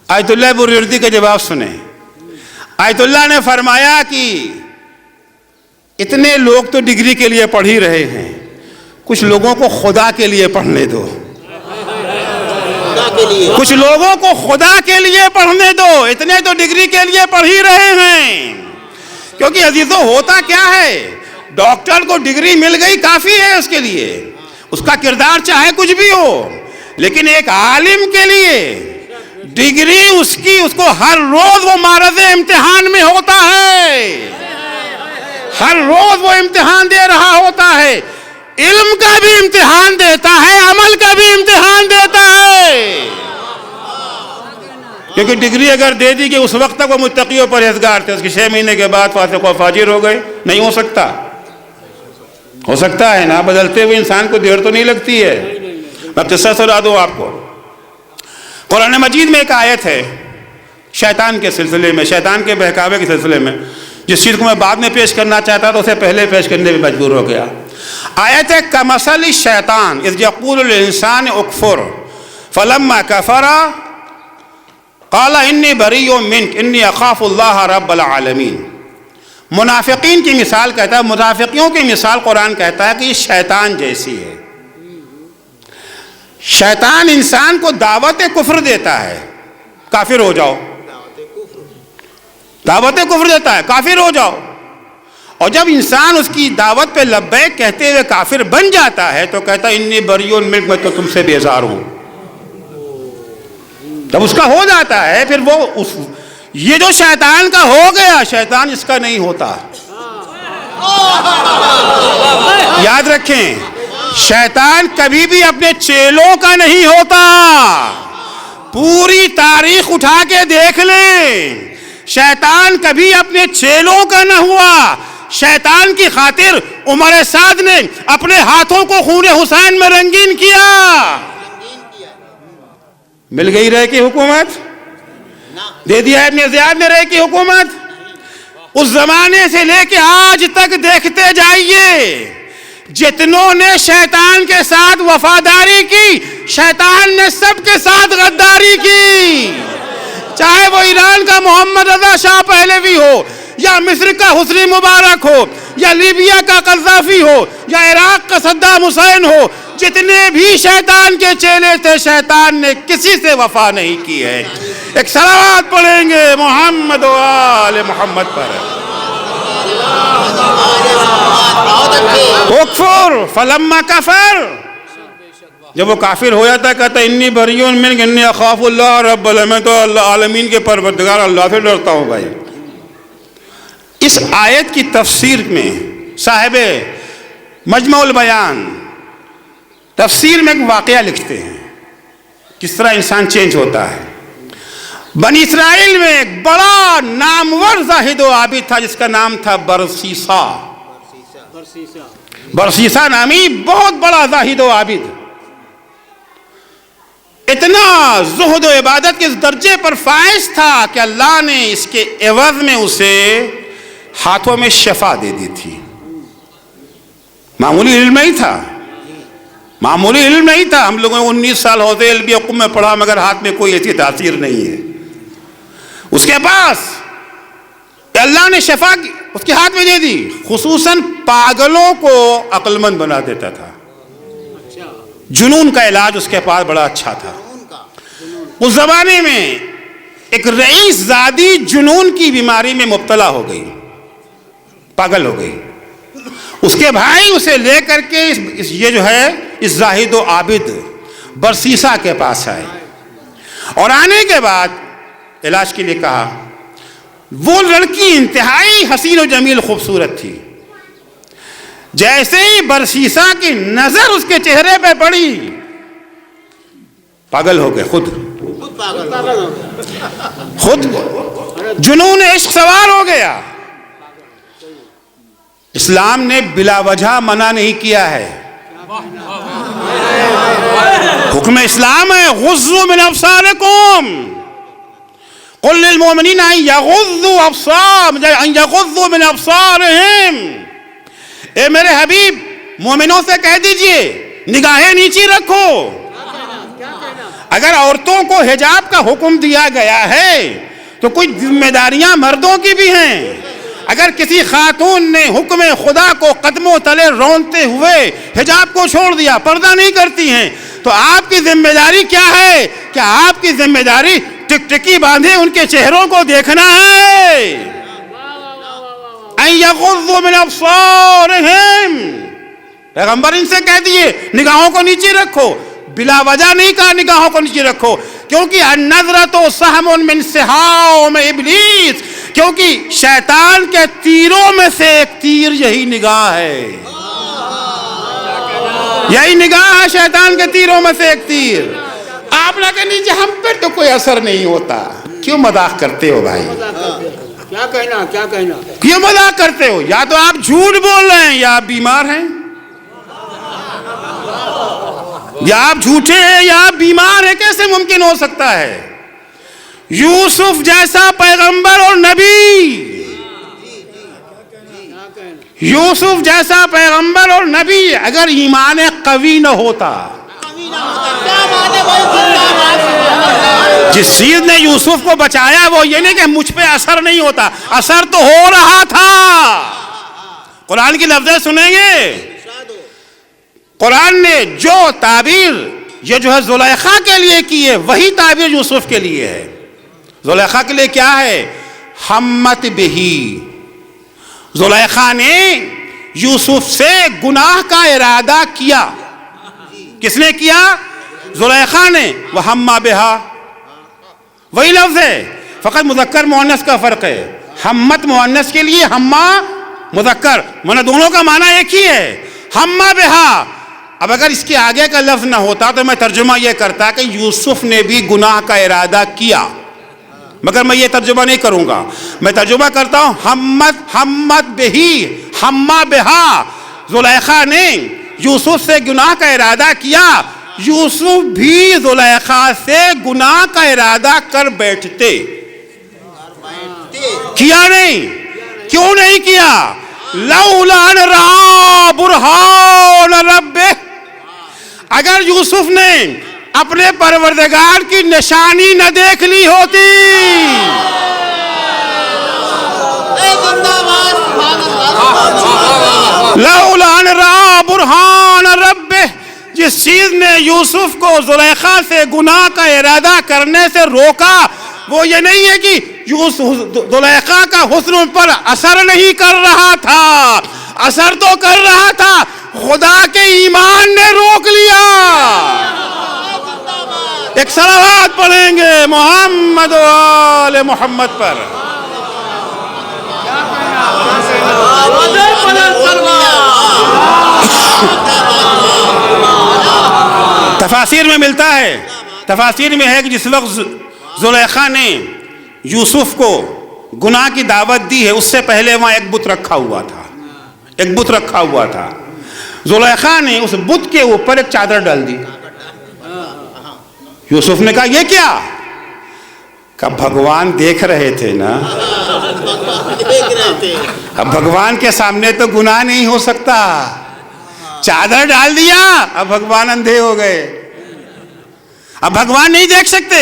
آیت اللہ بروجردی کا جواب سنیں. آیت اللہ نے فرمایا کہ اتنے لوگ تو ڈگری کے لیے پڑھ ہی رہے ہیں، کچھ لوگوں کو خدا کے لیے پڑھنے دو. کچھ لوگوں کو خدا کے لیے پڑھنے دو، اتنے تو ڈگری کے لیے پڑھ ہی رہے ہیں. کیونکہ عزیزو ہوتا کیا ہے، ڈاکٹر کو ڈگری مل گئی کافی ہے اس کے لیے، اس کا کردار چاہے کچھ بھی ہو. لیکن ایک عالم کے لیے ڈگری اس کو ہر روز وہ معرض امتحان میں ہوتا ہے، ہر روز وہ امتحان دے رہا ہوتا ہے. علم کا بھی امتحان دیتا ہے، عمل کا بھی امتحان دیتا ہے. کیونکہ ڈگری اگر دے دی کہ اس وقت تک وہ متقی و پرہیزگار تھے، اس کے 6 مہینے کے بعد فاسق و فاجر ہو گئے، نہیں ہو سکتا. ہو سکتا ہے نا، بدلتے ہوئے انسان کو دیر تو نہیں لگتی ہے. میں قصہ سنا دوں آپ کو. قرآن مجید میں ایک آیت ہے شیطان کے سلسلے میں، شیطان کے بہکاوے کے سلسلے میں. جس چیز کو میں بعد میں پیش کرنا چاہتا تھا اسے پہلے پیش کرنے میں مجبور ہو گیا. آیت ہے کمثل الشیطان اذ یقول للانسان اکفر فلما کفر قال انی بریء منک انی اخاف اللہ رب العالمین. منافقین کی مثال کہتا ہے، منافقیوں کی مثال قرآن کہتا ہے کہ یہ شیطان جیسی ہے. شیطان انسان کو دعوت کفر دیتا ہے، کافر ہو جاؤ، دعوت کفر دیتا ہے کافر ہو جاؤ، اور جب انسان اس کی دعوت پہ لبیک کہتے ہوئے کافر بن جاتا ہے تو کہتا ہے انی بریء منک، میں تو تم سے بیزار ہوں. جب اس کا ہو جاتا ہے پھر وہ یہ جو شیطان کا ہو گیا، شیطان اس کا نہیں ہوتا. یاد رکھیں، شیطان کبھی بھی اپنے چیلوں کا نہیں ہوتا. پوری تاریخ اٹھا کے دیکھ لیں، شیطان کبھی اپنے چیلوں کا نہ ہوا. شیطان کی خاطر عمر سعد نے اپنے ہاتھوں کو خون حسین میں رنگین کیا. مل گئی رے کی حکومت، دے دیا ابن زیاد نے رے کی حکومت. اس زمانے سے لے کے آج تک دیکھتے جائیے، جتنوں نے شیطان کے ساتھ وفاداری کی، شیطان نے سب کے ساتھ غداری کی. چاہے وہ ایران کا محمد رضا شاہ پہلوی ہو، یا مصر کا حسنی مبارک ہو، یا لیبیا کا قذافی ہو، یا عراق کا صدام حسین ہو، جتنے بھی شیطان کے چیلے تھے، شیطان نے کسی سے وفا نہیں کی ہے. ایک صلوات پڑھیں گے محمد و آل محمد پر. اکفر فلما کفر، جب وہ کافر ہو جاتا کہتا انی بریء منک انی اخاف اللہ رب العالمین، میں تو اللہ عالمین کے پروردگار اللہ سے ڈرتا ہوں. بھائی اس آیت کی تفسیر میں صاحب مجمع البیان تفسیر میں ایک واقعہ لکھتے ہیں، کس طرح انسان چینج ہوتا ہے. بنی اسرائیل میں ایک بڑا نامور زاہد و عابد تھا جس کا نام تھا برسیسا. برسیسا نامی بہت بڑا زاہد و عابد، اتنا زہد و عبادت کے اس درجے پر فائز تھا کہ اللہ نے اس کے عوض میں اسے ہاتھوں میں شفا دے دی تھی. معمولی علم نہیں تھا، معمولی علم نہیں تھا. ہم لوگوں نے 19 سال حوزے علمی حکم میں پڑھا مگر ہاتھ میں کوئی ایسی تاثیر نہیں ہے. اس کے پاس اللہ نے شفا اس کے ہاتھ میں دے دی. خصوصاً پاگلوں کو عقل مند بنا دیتا تھا. جنون کا علاج اس کے پاس بڑا اچھا تھا. اس زمانے میں ایک رئیس زادی جنون کی بیماری میں مبتلا ہو گئی، پاگل ہو گئی. اس کے بھائی اسے لے کر کے یہ جو ہے اس زاہد و عابد برسیسا کے پاس آئے، اور آنے کے بعد علاج کے لیے کہا. وہ لڑکی انتہائی حسین و جمیل خوبصورت تھی. جیسے ہی برسیسا کی نظر اس کے چہرے پہ پڑی پاگل ہو گئے. خود جنون عشق سوار ہو گیا. اسلام نے بلا وجہ منع نہیں کیا ہے. حکم اسلام ہے غضوا من ابصارکم قل للمؤمنین ان یغضوا من ابصارہم. اے میرے حبیب مومنوں سے کہہ دیجئے نگاہیں نیچی رکھو. اگر عورتوں کو حجاب کا حکم دیا گیا ہے تو کچھ ذمہ داریاں مردوں کی بھی ہیں. اگر کسی خاتون نے حکم خدا کو قدموں تلے رونتے ہوئے حجاب کو چھوڑ دیا، پردہ نہیں کرتی ہیں، تو آپ کی ذمہ داری کیا ہے؟ کہ آپ کی ذمہ داری ٹکٹکی باندھے ان کے چہروں کو دیکھنا ہے. ان یغضوا من ابصارہم، پیغمبر ان سے کہہ دیے نگاہوں کو نیچے رکھو. بلا وجہ نہیں کہا نگاہوں کو نیچے رکھو، کیونکہ النظرۃ سہم من سہام ابلیس، کیونکہ شیطان کے تیروں میں سے ایک تیر یہی نگاہ ہے. یہی نگاہ ہے شیطان کے تیروں میں سے ایک تیر. آپ نہ کہنے جی ہم پر تو کوئی اثر نہیں ہوتا. کیوں مذاق کرتے ہو بھائی؟ کیا کہنا کیوں مذاق کرتے ہو؟ یا تو آپ جھوٹ بول رہے ہیں یا آپ بیمار ہیں. یا آپ جھوٹے ہیں یا آپ بیمار ہیں. کیسے ممکن ہو سکتا ہے؟ یوسف جیسا پیغمبر اور نبی یوسف جیسا پیغمبر اور نبی اگر ایمان قوی نہ ہوتا، جس چیز نے یوسف کو بچایا وہ یہ نہیں کہ مجھ پہ اثر نہیں ہوتا، اثر تو ہو رہا تھا. قرآن کی لفظیں سنیں گے. قرآن نے جو تعبیر یہ جو ہے زلیخا کے لیے کی ہے وہی تعبیر یوسف کے لیے ہے. زلیخا کے لیے کیا ہے؟ ہمت بہی. زلیخا نے یوسف سے گناہ کا ارادہ کیا. کس نے کیا؟ زلیخا نے. وہما بہا وہی لفظ ہے، فقط مذکر مؤنث کا فرق ہے. ہمت مؤنث کے لیے، ہما مذکر، معنی دونوں کا معنی ایک ہی ہے. ہما بہا. اب اگر اس کے آگے کا لفظ نہ ہوتا تو میں ترجمہ یہ کرتا کہ یوسف نے بھی گناہ کا ارادہ کیا، مگر میں یہ ترجمہ نہیں کروں گا. میں ترجمہ کرتا ہوں ہمت بہی، ہما بہا. زلیخا نے یوسف سے گناہ کا ارادہ کیا، یوسف بھی زلیخا سے گناہ کا ارادہ کر بیٹھتے. کیا نہیں؟ کیوں نہیں کیا؟ لولا ان رأى برہان ربہ. اگر یوسف نے اپنے پروردگار کی نشانی نہ دیکھ لی ہوتی، لولا ان رأى برہان ربہ، جس چیز نے یوسف کو زلیخا سے گناہ کا ارادہ کرنے سے روکا وہ یہ نہیں ہے کہ زلیخا کا حسن ان پر اثر نہیں کر رہا تھا، اثر تو کر رہا تھا، خدا کے ایمان نے روک لیا. ایک صلوات پڑھیں گے محمد و آل محمد پر. تفاسیر میں ملتا ہے، تفاسیر میں ہے کہ جس وقت زلیخا نے یوسف کو گناہ کی دعوت دی ہے اس سے پہلے وہاں ایک بت رکھا ہوا تھا، ایک بت رکھا ہوا تھا. زلیخا نے اس بت کے اوپر ایک چادر ڈال دی. یوسف نے کہا یہ کیا؟ کہ بھگوان دیکھ رہے تھے نا، اب بھگوان کے سامنے تو گناہ نہیں ہو سکتا. چادر ڈال دیا، اب بھگوان اندھے ہو گئے، اب بھگوان نہیں دیکھ سکتے،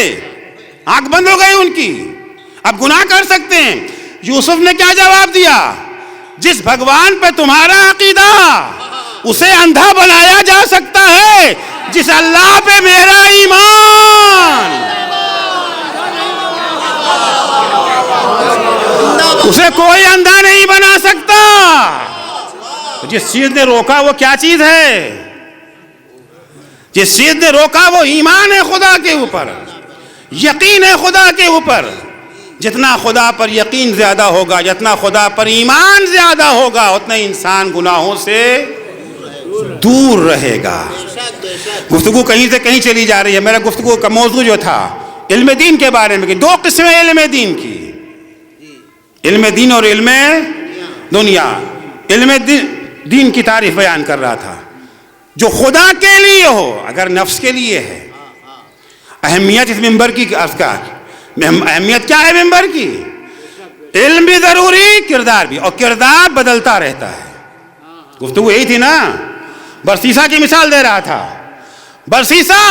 آنکھ بند ہو گئی ان کی، اب گناہ کر سکتے ہیں. یوسف نے کیا جواب دیا؟ جس بھگوان پہ تمہارا عقیدہ اسے اندھا بنایا جا سکتا ہے، جس اللہ پہ میرا ایمان اسے کوئی اندھا نہیں بنا سکتا. جس چیز نے روکا وہ کیا چیز ہے؟ جس چیز نے روکا وہ ایمان ہے خدا کے اوپر، یقین ہے خدا کے اوپر. جتنا خدا پر یقین زیادہ ہوگا، جتنا خدا پر ایمان زیادہ ہوگا، اتنا انسان گناہوں سے دور رہے گا. گفتگو کہیں سے کہیں چلی جا رہی ہے. میرا گفتگو کا موضوع جو تھا علم دین کے بارے میں، کہ دو قسمیں علم دین کی، علم دین اور علم دنیا. علم دین کی تعریف بیان کر رہا تھا جو خدا کے لیے ہو، اگر نفس کے لیے ہے. اہمیت اس ممبر کی اہمیت کیا ہے ممبر کی؟ علم بھی ضروری، کردار بھی، اور کردار بدلتا رہتا ہے. گفتگو یہی تھی نا. برسیسا کی مثال دے رہا تھا. برسیسا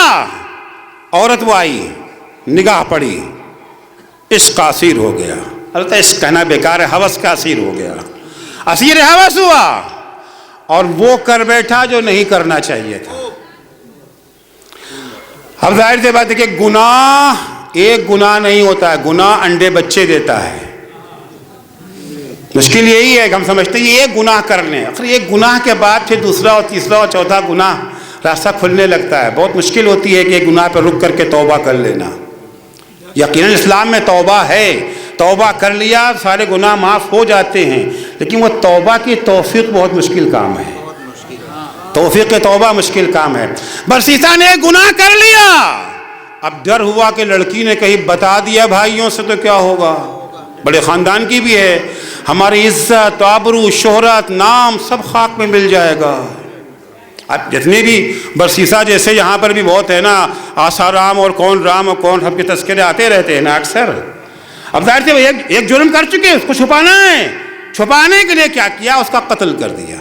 عورت وہ آئی، نگاہ پڑی، عشق کا اسیر ہو گیا. البتہ عشق کہنا بیکار ہے، ہوس کا اسیر ہو گیا، اسیر ہوس ہوا اور وہ کر بیٹھا جو نہیں کرنا چاہیے تھا. اب ظاہر سی بات ہے کہ گناہ ایک گناہ نہیں ہوتا ہے، گناہ انڈے بچے دیتا ہے. مشکل یہی ہے کہ ہم سمجھتے ہیں یہ ایک گناہ کر لیں، اخر ایک گناہ کے بعد پھر دوسرا اور تیسرا اور چوتھا گناہ راستہ کھلنے لگتا ہے. بہت مشکل ہوتی ہے کہ ایک گناہ پہ رک کر کے توبہ کر لینا. یقیناً اسلام میں توبہ ہے، توبہ کر لیا سارے گناہ معاف ہو جاتے ہیں، لیکن وہ توبہ کی توفیق بہت مشکل کام ہے. توفیق توبہ مشکل کام ہے. برسیسا نے ایک گناہ کر لیا، اب ڈر ہوا کہ لڑکی نے کہیں بتا دیا بھائیوں سے تو کیا ہوگا. بڑے خاندان کی بھی ہے، ہماری عزت، آبرو، شہرت، نام سب خاک میں مل جائے گا. اب جتنے بھی برسیسا جیسے یہاں پر بھی بہت ہے نا، آسارام اور کون رام اور کون سب کے تذکرے آتے رہتے ہیں نا اکثر. اب ظاہر سے ایک جرم کر چکے، اس کو چھپانا ہے. چھپانے کے لیے کیا کیا؟ اس کا قتل کر دیا،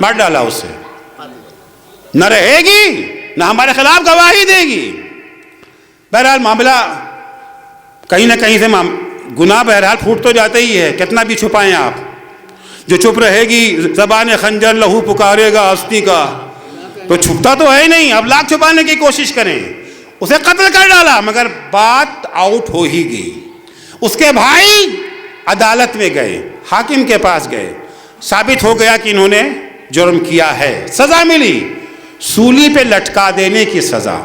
مار ڈالا اسے. نہ رہے گی نہ ہمارے خلاف گواہی دے گی. بہرحال معاملہ کہیں نہ کہیں سے گناہ بہرحال پھوٹ تو جاتا ہی ہے، کتنا بھی چھپائیں آپ. جو چپ رہے گی زبان خنجر لہو پکارے گا ہستی کا، تو چھپتا تو ہے ہی نہیں. اب لاکھ چھپانے کی کوشش کریں. اسے قتل کر ڈالا مگر بات آؤٹ ہو ہی گئی. اس کے بھائی عدالت میں گئے، حاکم کے پاس گئے، ثابت ہو گیا کہ انہوں نے جرم کیا ہے. سزا ملی، سولی پہ لٹکا دینے کی سزا.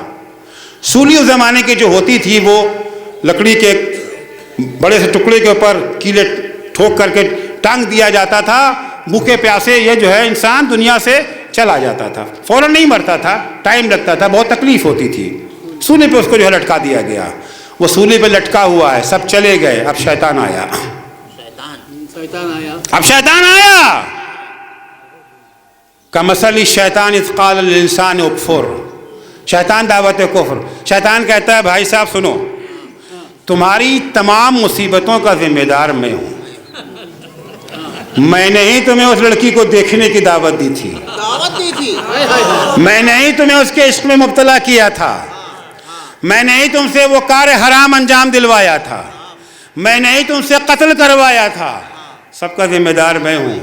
سولی اس زمانے کی جو ہوتی تھی وہ لکڑی کے بڑے سے ٹکڑے کے اوپر کیلے ٹھوک کر کے ٹانگ دیا جاتا تھا. بھوکے پیاسے یہ جو ہے انسان دنیا سے چلا جاتا تھا، فوراً نہیں مرتا تھا، ٹائم لگتا تھا، بہت تکلیف ہوتی تھی. سولی پہ اس کو جو ہے لٹکا دیا گیا. وہ سولی پہ لٹکا ہوا ہے، سب چلے گئے. اب شیطان آیا. اب شیطان آیا. کمثل الشیطان اذ قال للانسان اکفر. شیطان دعوت کفر. شیطان کہتا ہے بھائی صاحب سنو، تمہاری تمام مصیبتوں کا ذمہ دار میں ہوں. میں نے ہی تمہیں اس لڑکی کو دیکھنے کی دعوت دی تھی، میں نے ہی تمہیں اس کے عشق میں مبتلا کیا تھا، میں نے ہی تم سے وہ کار حرام انجام دلوایا تھا، میں نے ہی تم سے قتل کروایا تھا. سب کا ذمہ دار میں ہوں،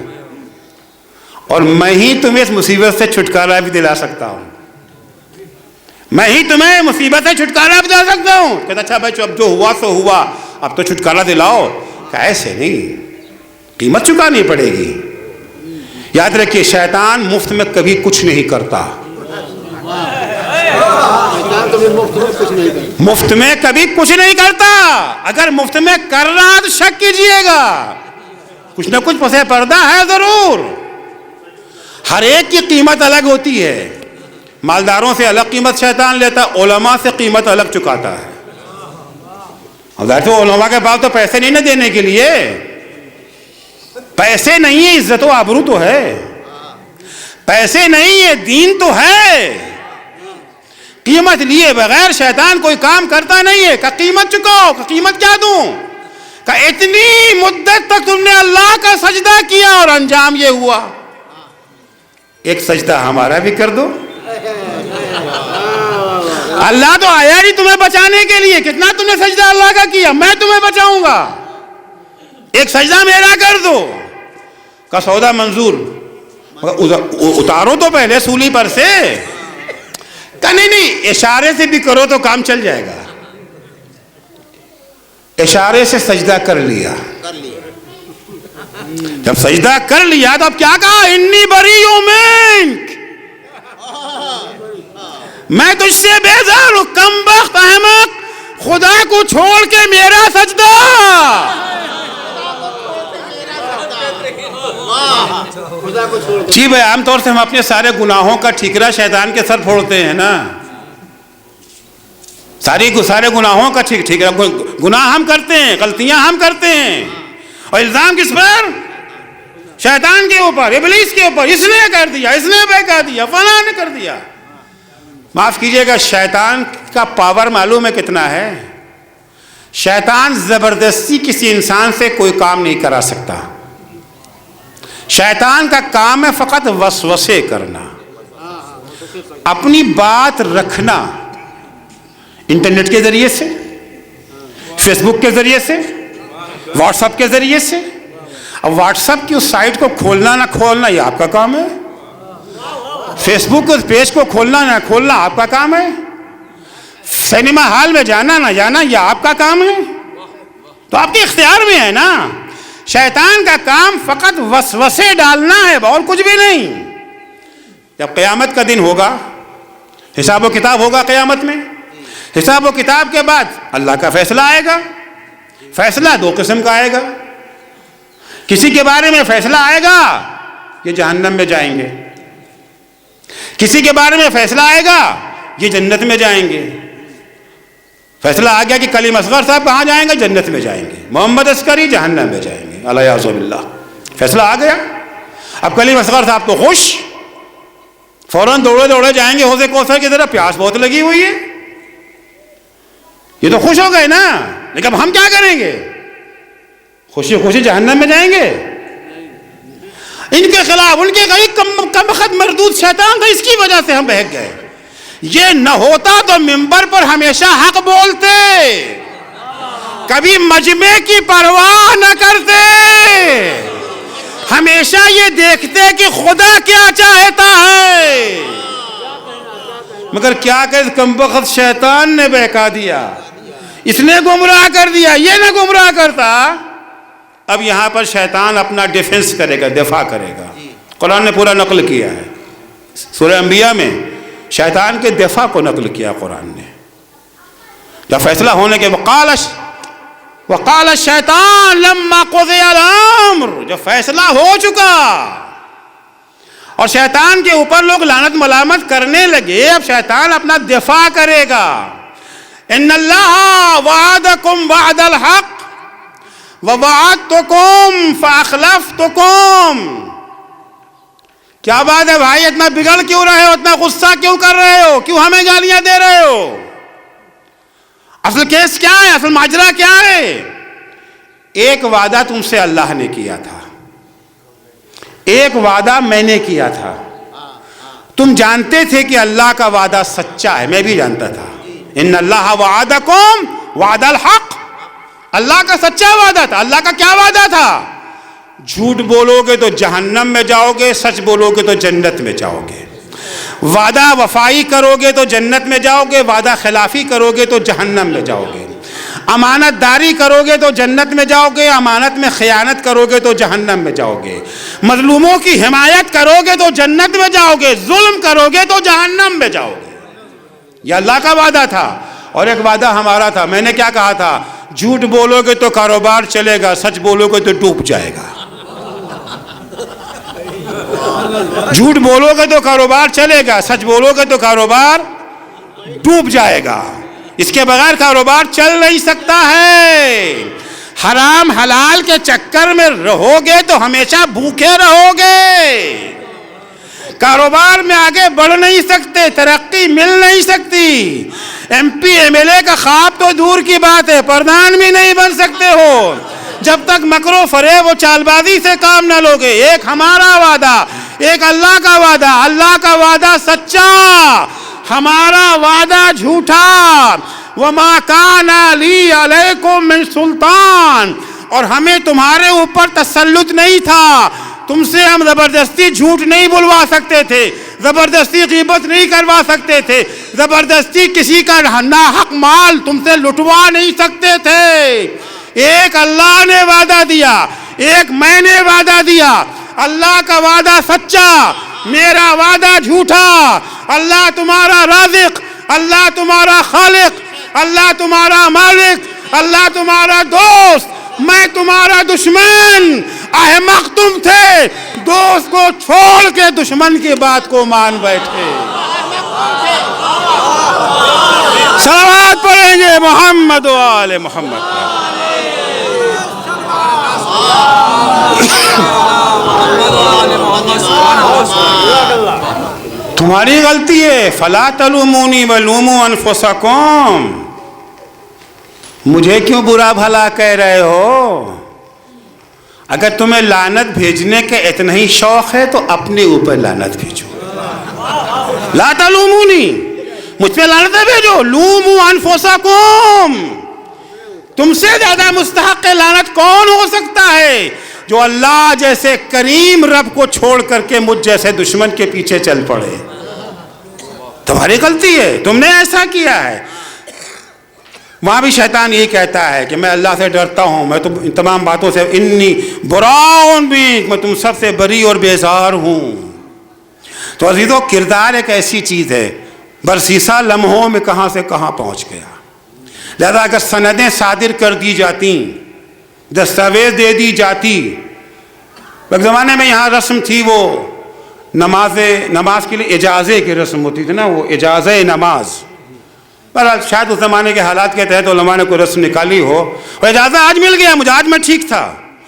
اور میں ہی تمہیں اس مصیبت سے چھٹکارا بھی دلا سکتا ہوں. میں ہی تمہیں مصیبت سے چھٹکارا بھی دلا سکتا ہوں. کہتا اچھا بھائی اب جو ہوا سو ہوا، اب تو چھٹکارا دلاؤ. کہ ایسے نہیں، قیمت چکانی پڑے گی. یاد رکھیے شیطان مفت میں کبھی کچھ نہیں کرتا. مفت میں کبھی کچھ نہیں کرتا. اگر مفت میں کر رہا تو شک کیجئے گا، کچھ نہ کچھ پسے پردہ ہے ضرور. ہر ایک کی قیمت الگ ہوتی ہے. مالداروں سے الگ قیمت شیطان لیتا ہے، علماء سے قیمت الگ چکاتا ہے. اب ظاہر ہے علماء کے پاس تو پیسے نہیں نہ دینے کے لیے. پیسے نہیں ہے، عزت و آبرو تو ہے. پیسے نہیں ہے، دین تو ہے. قیمت لیے بغیر شیطان کوئی کام کرتا نہیں ہے. کہ قیمت چکاؤ. کہ قیمت کیا دوں؟ کہ اتنی مدت تک تم نے اللہ کا سجدہ کیا اور انجام یہ ہوا، ایک سجدہ ہمارا بھی کر دو. اللہ تو آیا نہیں تمہیں بچانے کے لیے. کتنا تم نے سجدہ اللہ کا کیا، میں تمہیں بچاؤں گا، ایک سجدہ میرا کر دو. کا سودا منظور. اتارو تو پہلے سولی پر سے. کہ نہیں اشارے سے بھی کرو تو کام چل جائے گا. اشارے سے سجدہ کر لیا. جب سجدہ کر لیا تو اب کیا کہا؟ انی بریء منک، میں تجھ سے بیزار ہوں. کم بخت احمق، خدا کو چھوڑ کے میرا سجدہ. جی بھائی عام طور سے ہم اپنے سارے گناہوں کا ٹھیکرا شیطان کے سر پھوڑتے ہیں نا. سارے گناہوں کا ٹھیکرا گناہ ہم کرتے ہیں، غلطیاں ہم کرتے ہیں، اور الزام کس پر؟ شیطان کے اوپر، ابلیس کے اوپر. اس نے کر دیا، اس نے بہکا دیا، فلاں نے کر دیا. معاف کیجئے گا، شیطان کا پاور معلوم ہے کتنا ہے. شیطان زبردستی کسی انسان سے کوئی کام نہیں کرا سکتا. شیطان کا کام ہے فقط وسوسے کرنا، اپنی بات رکھنا. انٹرنیٹ کے ذریعے سے، فیس بک کے ذریعے سے، واٹس ایپ کے ذریعے سے. اب واٹس ایپ کی اس سائٹ کو کھولنا نہ کھولنا یہ آپ کا کام ہے. فیس بک کے اس پیج کو کھولنا نہ کھولنا آپ کا کام ہے. سینما ہال میں جانا نہ جانا یہ آپ کا کام ہے. تو آپ کے اختیار میں ہے نا. شیطان کا کام فقط وسوسے ڈالنا ہے اور کچھ بھی نہیں. جب قیامت کا دن ہوگا، حساب و کتاب ہوگا قیامت میں. حساب و کتاب کے بعد اللہ کا فیصلہ آئے گا. فیصلہ دو قسم کا آئے گا. کسی کے بارے میں فیصلہ آئے گا یہ جہنم میں جائیں گے، کسی کے بارے میں فیصلہ آئے گا یہ جنت میں جائیں گے. فیصلہ آ گیا کہ کلیم اصغر صاحب کہاں جائیں گے؟ جنت میں جائیں گے. محمد عسکری جہنم میں جائیں گے. الیاذ باللہ. فیصلہ آ گیا. اب کلیم اصغر صاحب تو خوش، فوراً دوڑے دوڑے جائیں گے حوض کوثر کی طرف. پیاس بہت لگی ہوئی ہے. یہ تو خوش ہو گئے نا. لیکن اب ہم کیا کریں گے؟ خوشی خوشی جہنم میں جائیں گے. ان کے خلاف ان کے کم وقت مردود شیطان تھا، اس کی وجہ سے ہم بہک گئے. یہ نہ ہوتا تو منبر پر ہمیشہ حق بولتے، کبھی مجمع کی پرواہ نہ کرتے، ہمیشہ یہ دیکھتے کہ خدا کیا چاہتا ہے. مگر کیا کہ کم وقت شیطان نے بہکا دیا، اس نے گمراہ کر دیا، یہ نہ گمراہ کرتا. اب یہاں پر شیطان اپنا ڈیفنس کرے گا، دفاع کرے گا. قرآن نے پورا نقل کیا ہے، سورہ انبیاء میں شیطان کے دفاع کو نقل کیا قرآن نے. جب فیصلہ ہونے کے وقال الشیطان لما قضی الامر، جب فیصلہ ہو چکا اور شیطان کے اوپر لوگ لعنت ملامت کرنے لگے، اب شیطان اپنا دفاع کرے گا. ان اللہ وعدکم وعد الحق ووعدتکم فاخلفتکم. کیا بات ہے بھائی، اتنا بگڑ کیوں رہے ہو، اتنا غصہ کیوں کر رہے ہو، کیوں ہمیں گالیاں دے رہے ہو؟ اصل کیس کیا ہے، اصل ماجرا کیا ہے؟ ایک وعدہ تم سے اللہ نے کیا تھا، ایک وعدہ میں نے کیا تھا. تم جانتے تھے کہ اللہ کا وعدہ سچا ہے، میں بھی جانتا تھا. ان اللہ وعدکم وعد الحق، اللہ کا سچا وعدہ تھا. اللہ کا کیا وعدہ تھا؟ جھوٹ بولو گے تو جہنم میں جاؤ گے، سچ بولو گے تو جنت میں جاؤ گے. وعدہ وفائی کرو گے تو جنت میں جاؤ گے، وعدہ خلافی کرو گے تو جہنم میں جاؤ گے. امانت داری کرو گے تو جنت میں جاؤ گے، امانت میں خیانت کرو گے تو جہنم میں جاؤ گے. مظلوموں کی حمایت کرو گے تو جنت میں جاؤ گے، ظلم کرو گے تو جہنم میں جاؤ گے. یہ اللہ کا وعدہ تھا. اور ایک وعدہ ہمارا تھا. میں نے کیا کہا تھا؟ جھوٹ بولو گے تو کاروبار چلے گا، سچ بولو گے تو ڈوب جائے گا. جھوٹ بولو گے تو کاروبار چلے گا، سچ بولو گے تو کاروبار ڈوب جائے گا. اس کے بغیر کاروبار چل نہیں سکتا ہے. حرام حلال کے چکر میں رہو گے تو ہمیشہ بھوکے رہو گے، کاروبار میں آگے بڑھ نہیں سکتے، ترقی مل نہیں سکتی. M P M L A کا خواب تو دور کی بات ہے، پردھان بھی نہیں بن سکتے ہو جب تک مکر و فریب و چال بازی سے کام نہ لوگے. ایک ہمارا وعدہ، ایک اللہ کا وعدہ. اللہ کا وعدہ سچا، ہمارا وعدہ جھوٹا. وما کان لی علیکم من سلطان، اور ہمیں تمہارے اوپر تسلط نہیں تھا. تم سے ہم زبردستی جھوٹ نہیں بلوا سکتے تھے، زبردستی غیبت نہیں کروا سکتے تھے، زبردستی کسی کا ناحق مال تم سے لٹوا نہیں سکتے تھے. ایک اللہ نے وعدہ دیا، ایک میں نے وعدہ دیا. اللہ کا وعدہ سچا، میرا وعدہ جھوٹا. اللہ تمہارا رازق، اللہ تمہارا خالق، اللہ تمہارا مالک، اللہ تمہارا دوست، میں تمہارا دشمن. احمق تم تھے، دوست کو چھوڑ کے دشمن کی بات کو مان بیٹھے. صلوات پڑھیں گے محمد و آل محمد. تمہاری غلطی ہے. فلا تلومونی ولوموا انفسکم، مجھے کیوں برا بھلا کہہ رہے ہو؟ اگر تمہیں لعنت بھیجنے کا اتنا ہی شوق ہے تو اپنے اوپر لعنت بھیجو. لا تلومونی، مجھ پہ لعنتیں بھیجو. لوموا انفسکم، تم سے زیادہ مستحق لعنت کون ہو سکتا ہے؟ جو اللہ جیسے کریم رب کو چھوڑ کر کے مجھ جیسے دشمن کے پیچھے چل پڑے. تمہاری غلطی ہے، تم نے ایسا کیا ہے. وہاں بھی شیطان یہی کہتا ہے کہ میں اللہ سے ڈرتا ہوں، میں ان تمام باتوں سے انی براؤن بھی، میں تم سب سے بری اور بیزار ہوں. تو عزیزو، کردار ایک ایسی چیز ہے، برسیسا لمحوں میں کہاں سے کہاں پہنچ گیا. لہذا اگر سندیں صادر کر دی جاتی، دستاویز دے دی جاتی. ایک زمانے میں یہاں رسم تھی، وہ نماز کے لیے اجازے کی رسم ہوتی تھی نا، وہ اجازہ نماز. بہرحال شاید اس زمانے کے حالات کے تحت علماء نے کوئی رسم نکالی ہو، اور اجازہ آج مل گیا مجھے، آج میں ٹھیک تھا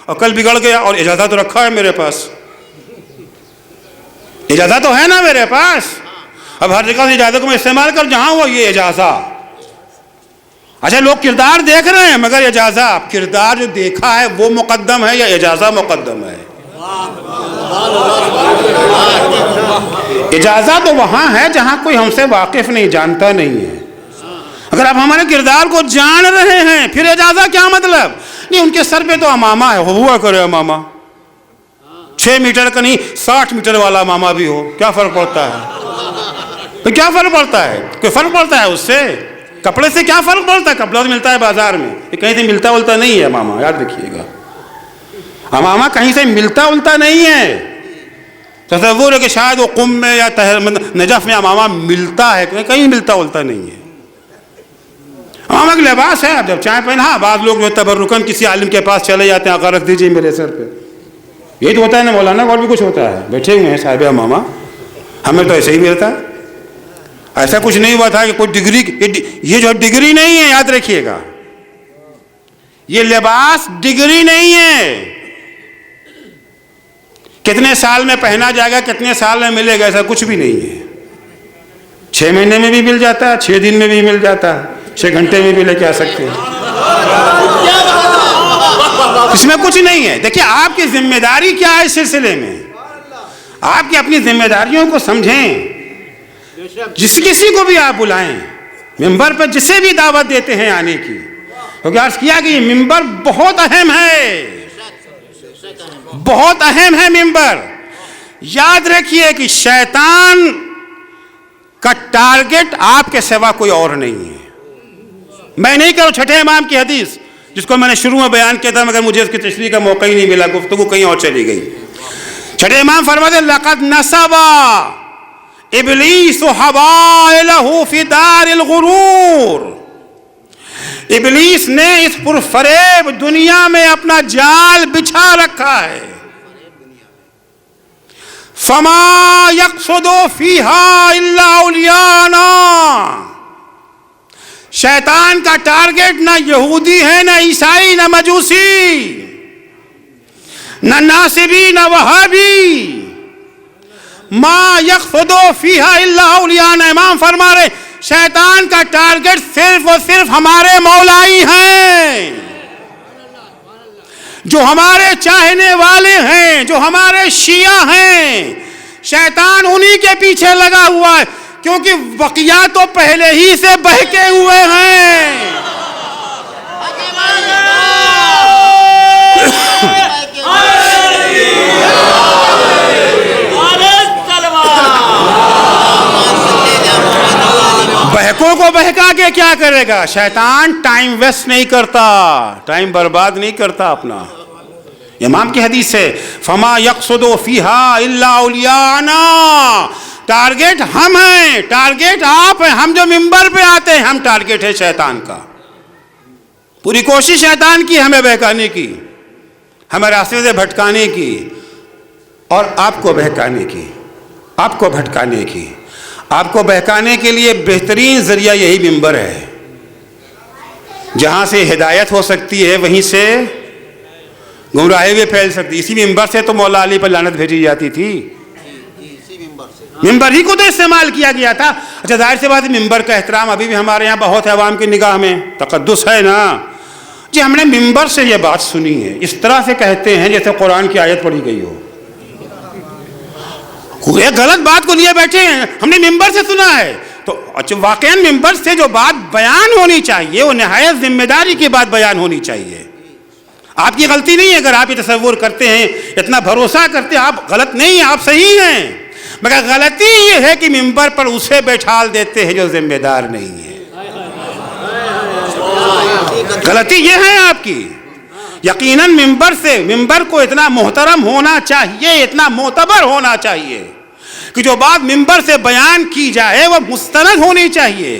اور کل بگڑ گیا، اور اجازہ تو رکھا ہے میرے پاس، اجازہ تو ہے نا میرے پاس. اب ہر جگہ سے اجازت کو میں استعمال کر جہاں ہوا یہ اجازہ. اچھا، لوگ کردار دیکھ رہے ہیں مگر اجازہ، کردار جو دیکھا ہے وہ مقدم ہے یا اجازہ مقدم ہے؟ اجازت تو وہاں ہے جہاں کوئی ہم سے واقف نہیں، جانتا نہیں ہے۔ اگر آپ ہمارے کردار کو جان رہے ہیں پھر اجازت کیا مطلب؟ نہیں، ان کے سر پہ تو امامہ ہے، ہوا کرے امامہ، 6 میٹر کا نہیں 60 میٹر والا امامہ بھی ہو، کیا فرق پڑتا ہے؟ تو کیا فرق پڑتا ہے؟ کوئی فرق پڑتا ہے اس سے؟ کپڑے سے کیا فرق پڑتا ہے؟ کپڑا تو ملتا ہے بازار میں، یہ کہیں سے ملتا ولتا نہیں ہے امامہ، یاد رکھیے گا، امامہ کہیں سے ملتا ولتا نہیں ہے۔ تصور ہے کہ شاید وہ قم میں یا نجف میں امامہ ملتا ہے، کہیں ملتا ولتا نہیں ہے۔ امامہ کا لباس ہے، آپ جب چاہیں پہنا، ہاں بعض لوگ جو تبرکن کسی عالم کے پاس چلے جاتے ہیں، آقا رکھ دیجیے میرے سر پہ، یہ تو ہوتا ہے نا مولانا، اور بھی کچھ ہوتا ہے، بیٹھے ہوئے ہیں صاحب امامہ، ہمیں تو ایسے ہی ملتا ہے، ایسا کچھ نہیں ہوا تھا کہ کوئی ڈگری، یہ جو ڈگری نہیں ہے، یاد رکھیے گا، یہ لباس ڈگری نہیں ہے، کتنے سال میں پہنا جائے گا، کتنے سال میں ملے گا، ایسا کچھ بھی نہیں ہے، 6 مہینے میں بھی مل جاتا ہے، 6 دن میں بھی مل جاتا ہے، 6 گھنٹے میں بھی لے کے آ سکتے ہیں، اس میں کچھ نہیں ہے۔ دیکھیں آپ کی ذمہ داری کیا ہے اس سلسلے میں، آپ کی اپنی ذمہ داریوں کو سمجھیں، جس کسی کو بھی آپ بلائیں، ممبر پر جسے بھی دعوت دیتے ہیں آنے کی، کیونکہ عرض کیا کہ یہ ممبر بہت اہم ہے، بہت اہم ہے ممبر۔ یاد رکھیے کہ شیطان کا ٹارگٹ آپ کے سوا کوئی اور نہیں ہے۔ میں نہیں کروں چھٹے امام کی حدیث جس کو میں نے شروع میں بیان کیا تھا، مگر مجھے اس کی تشریح کا موقع ہی نہیں ملا، گفتگو کہیں اور چلی گئی۔ چھٹے امام فرماتے ہیں لقد نصبا ابلیس حبائلہ فی دار الغرور، ابلیس نے اس پرفریب دنیا میں اپنا جال بچھا رکھا ہے۔ فما یقصد فیہا الا اولیاءنا، شیطان کا ٹارگٹ نہ یہودی ہے، نہ عیسائی، نہ مجوسی، نہ ناصبی، نہ وہابی، ما یقصد فیہا الا اولیاءنا۔ امام فرما رہے شیطان کا ٹارگٹ صرف اور صرف ہمارے مولائی ہیں، جو ہمارے چاہنے والے ہیں، جو ہمارے شیعہ ہیں، شیطان انہی کے پیچھے لگا ہوا ہے، کیونکہ بقیہ تو پہلے ہی سے بہکے ہوئے ہیں۔ بہکوں کو بہکا کے کیا کرے گا؟ شیطان ٹائم ویسٹ نہیں کرتا، ٹائم برباد نہیں کرتا اپنا۔ امام کی حدیث ہے فما یقصد فیہا الا اولیاءنا، ٹارگٹ ہم ہیں، ٹارگٹ آپ ہیں، ہم جو ممبر پہ آتے ہیں ہم ٹارگٹ ہے شیطان کا۔ پوری کوشش شیطان کی ہمیں بہکانے کی، ہمیں راستے سے بھٹکانے کی، اور آپ کو بہکانے کی، آپ کو بھٹکانے کی۔ آپ کو بہکانے کے لیے بہترین ذریعہ یہی ممبر ہے، جہاں سے ہدایت ہو سکتی ہے وہیں سے گمراہی بھی پھیل سکتی۔ اسی ممبر سے تو مولا علی پر لعنت بھیجی جاتی تھی، ممبر ہی کو تو استعمال کیا گیا تھا۔ اچھا ظاہر سی بات ہے ممبر کا احترام ابھی بھی ہمارے یہاں بہت ہے، عوام کی نگاہ میں تقدس ہے نا جی۔ ہم نے ممبر سے یہ بات سنی ہے، اس طرح سے کہتے ہیں جیسے قرآن کی آیت پڑھی گئی ہو، ایک غلط بات کو لیے بیٹھے ہیں، ہم نے ممبر سے سنا ہے تو اچھا واقعاً ممبر سے جو بات بیان ہونی چاہیے وہ نہایت ذمہ داری کی بات بیان ہونی چاہیے۔ آپ کی غلطی نہیں ہے اگر آپ یہ تصور کرتے ہیں، اتنا بھروسہ کرتے ہیں، آپ غلط نہیں ہیں، آپ صحیح ہیں، مگر غلطی یہ ہے کہ ممبر پر اسے بیٹھال دیتے ہیں جو ذمہ دار نہیں ہے۔ غلطی یہ ہے آپ کی۔ یقیناً ممبر کو اتنا محترم ہونا چاہیے، اتنا معتبر ہونا چاہیے کہ جو بات ممبر سے بیان کی جائے وہ مستند ہونی چاہیے۔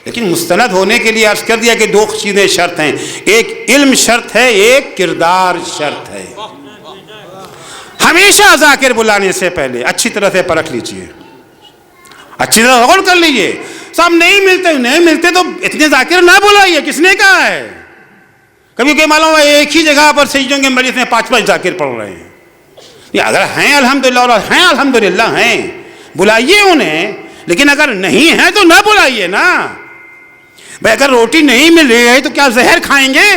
لیکن مستند ہونے کے لیے عرض کر دیا کہ 2 چیزیں شرط ہیں، ایک علم شرط ہے، ایک کردار شرط ہے۔ ہمیشہ ذاکر بلانے سے پہلے اچھی طرح سے پرکھ لیجئے، اچھی طرح غور کر لیجئے۔ سب نہیں ملتے تو اتنے ذاکر نہ بلائیے، کس نے کہا ہے؟ کبھی کہ معلوم ہے ایک ہی جگہ پر سجدوں کے مجلس میں 5 ذاکر پڑھ رہے ہیں، اگر ہیں الحمدللہ اور ہیں الحمدللہ ہیں بلائیے انہیں، لیکن اگر نہیں ہیں تو نہ بلائیے نا بھائی۔ اگر روٹی نہیں مل رہی ہے تو کیا زہر کھائیں گے؟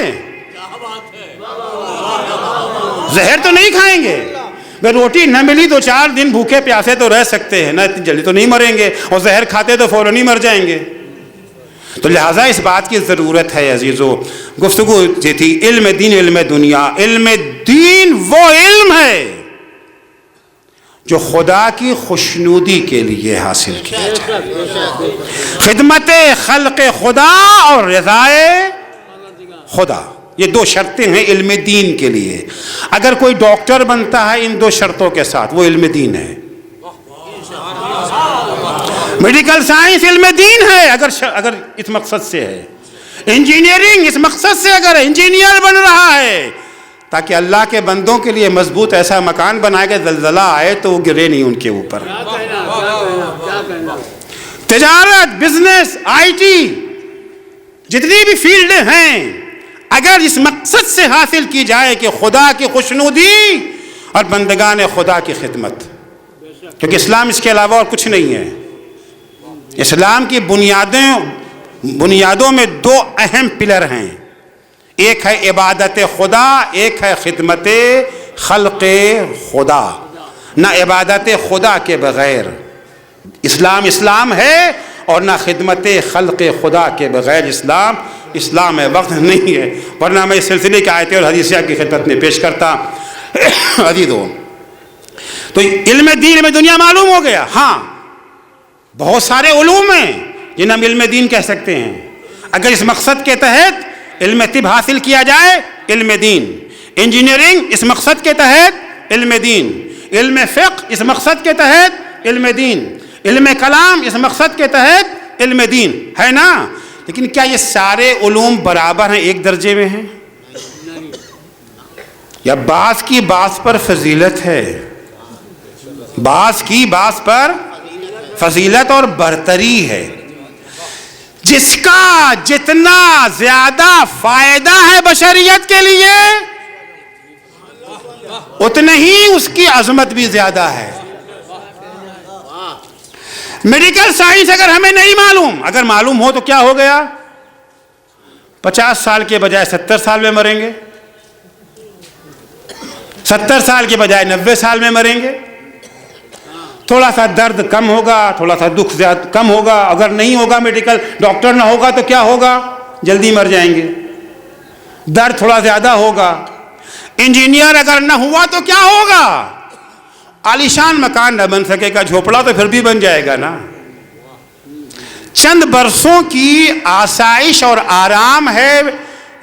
زہر تو نہیں کھائیں گے، اگر روٹی نہ ملی 2-4 دن بھوکے پیاسے تو رہ سکتے ہیں نا، اتنی جلدی تو نہیں مریں گے، اور زہر کھاتے تو فوراً ہی مر جائیں گے. تو لہٰذا اس بات کی ضرورت ہے عزیزو. گفتگو یہ تھی علم دین علم دنیا. علم دین وہ علم ہے جو خدا کی خوشنودی کے لیے حاصل کیا جائے، خدمت خلق خدا اور رضائے خدا، یہ 2 شرطیں ہیں علم دین کے لیے. اگر کوئی ڈاکٹر بنتا ہے ان 2 شرطوں کے ساتھ وہ علم دین ہے. میڈیکل سائنس علم دین ہے اگر اس مقصد سے ہے. انجینئرنگ اس مقصد سے اگر انجینئر بن رہا ہے تاکہ اللہ کے بندوں کے لیے مضبوط ایسا مکان بنائے کہ زلزلہ آئے تو وہ گرے نہیں ان کے اوپر. تجارت، بزنس، آئی ٹی، جتنی بھی فیلڈ ہیں اگر اس مقصد سے حاصل کی جائے کہ خدا کی خوشنودی اور بندگان خدا کی خدمت، کیونکہ اسلام اس کے علاوہ اور کچھ نہیں ہے. اسلام کی بنیادوں میں 2 اہم پلر ہیں، ایک ہے عبادت خدا، ایک ہے خدمت خلق خدا. نہ عبادت خدا کے بغیر اسلام ہے، اور نہ خدمت خلق خدا کے بغیر اسلام ہے. وقت نہیں ہے ورنہ میں اس سلسلے کی آیتیں اور حدیثیں آپ کی خدمت میں پیش کرتا. عزیزو، تو علم دین علم دنیا معلوم ہو گیا. ہاں بہت سارے علوم ہیں جنہیں ہم علم دین کہہ سکتے ہیں. اگر اس مقصد کے تحت علم طب حاصل کیا جائے علم دین، انجینئرنگ اس مقصد کے تحت علم دین، علم فقہ اس مقصد کے تحت علم دین، علم کلام اس مقصد کے تحت علم دین ہے نا. لیکن کیا یہ سارے علوم برابر ہیں، ایک درجے میں ہیں؟ یا بعض کی بعض پر فضیلت ہے، بعض کی بعض پر فضیلت اور برتری ہے. جس کا جتنا زیادہ فائدہ ہے بشریت کے لیے اتنے ہی اس کی عظمت بھی زیادہ ہے. میڈیکل سائنس اگر ہمیں نہیں معلوم، اگر معلوم ہو تو کیا ہو گیا؟ 50 سال کے بجائے 70 سال میں مریں گے، 70 سال کے بجائے 90 سال میں مریں گے. تھوڑا سا درد کم ہوگا، تھوڑا سا دکھ زیادہ کم ہوگا. اگر نہیں ہوگا میڈیکل ڈاکٹر نہ ہوگا تو کیا ہوگا؟ جلدی مر جائیں گے. درد تھوڑا زیادہ ہوگا. انجینئر اگر نہ ہوا تو کیا ہوگا؟ عالیشان مکان نہ بن سکے گا، جھوپڑا تو پھر بھی بن جائے گا نا. چند برسوں کی آسائش اور آرام ہے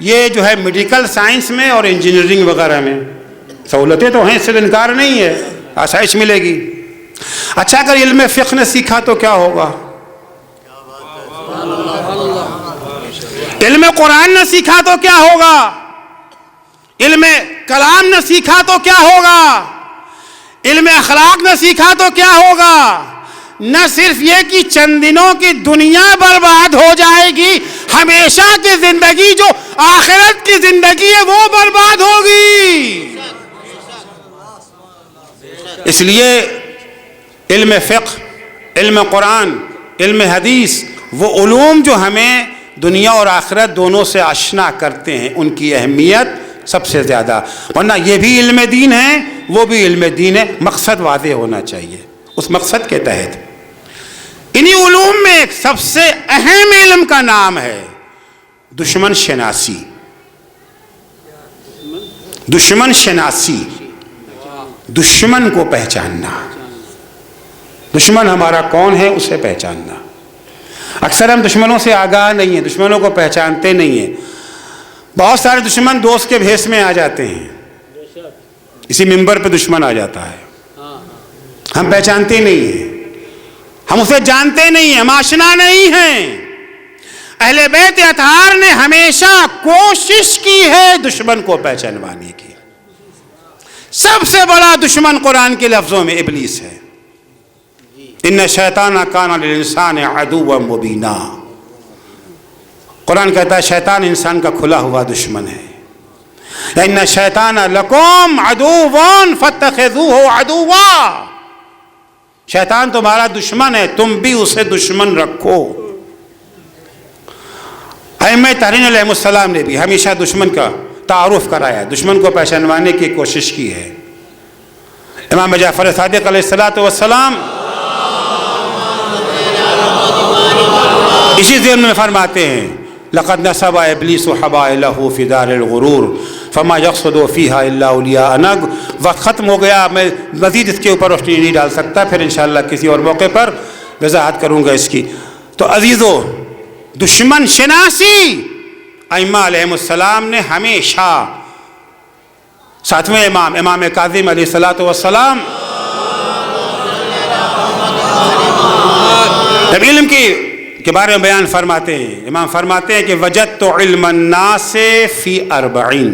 یہ جو ہے میڈیکل سائنس میں اور انجینئرنگ وغیرہ میں. سہولتیں تو ہیں، اس سے انکار نہیں ہے، آسائش ملے گی. اچھا اگر علم فقہ نہ سیکھا تو کیا ہوگا؟ علم قرآن نہ سیکھا تو کیا ہوگا؟ علم کلام نہ سیکھا تو کیا ہوگا؟ علم اخلاق نہ سیکھا تو کیا ہوگا؟ نہ صرف یہ کہ چند دنوں کی دنیا برباد ہو جائے گی، ہمیشہ کی زندگی جو آخرت کی زندگی ہے وہ برباد ہوگی. اس لیے علم فقہ، علم قرآن، علم حدیث وہ علوم جو ہمیں دنیا اور آخرت دونوں سے آشنا کرتے ہیں ان کی اہمیت سب سے زیادہ. ورنہ یہ بھی علم دین ہے وہ بھی علم دین ہے. مقصد واضح ہونا چاہیے. اس مقصد کے تحت انہی علوم میں ایک سب سے اہم علم کا نام ہے دشمن شناسی. دشمن شناسی، دشمن کو پہچاننا. دشمن ہمارا کون ہے اسے پہچاننا. اکثر ہم دشمنوں سے آگاہ نہیں ہیں، دشمنوں کو پہچانتے نہیں ہیں. بہت سارے دشمن دوست کے بھیس میں آ جاتے ہیں، اسی منبر پہ دشمن آ جاتا ہے، ہم پہچانتے نہیں ہیں، ہم اسے جانتے نہیں ہیں، ہم آشنا نہیں ہیں. اہل بیت اطہار نے ہمیشہ کوشش کی ہے دشمن کو پہچانوانے کی. سب سے بڑا دشمن قرآن کے لفظوں میں ابلیس ہے. ان شیطان کان للانسان عدوا مبینا. قرآن کہتا ہے شیطان انسان کا کھلا ہوا دشمن ہے. ان شیطان لکم عدو فاتخذوہ عدوا. شیطان تمہارا دشمن ہے، تم بھی اسے دشمن رکھو. ائمہ تحریر علیہ السلام نے بھی ہمیشہ دشمن کا تعارف کرایا، دشمن کو پہچانوانے کی کوشش کی ہے. امام جعفر صادق علیہ السلام اسی ذہن میں فرماتے ہیں لقد نصب ابلیس حبائلہ فی دار الغرور فما یقصد فیہا الا اولیاء نگ. وقت ختم ہو گیا، میں مزید اس کے اوپر روشنی نہیں ڈال سکتا، پھر انشاءاللہ کسی اور موقع پر وضاحت کروں گا اس کی. تو عزیزو، دشمن شناسی ائمہ علیہم السلام نے ہمیشہ، ساتویں امام کاظم علیہ السلام جب علم کے بارے میں بیان فرماتے ہیں، امام فرماتے ہیں کہ وجدت علم الناس فی 40.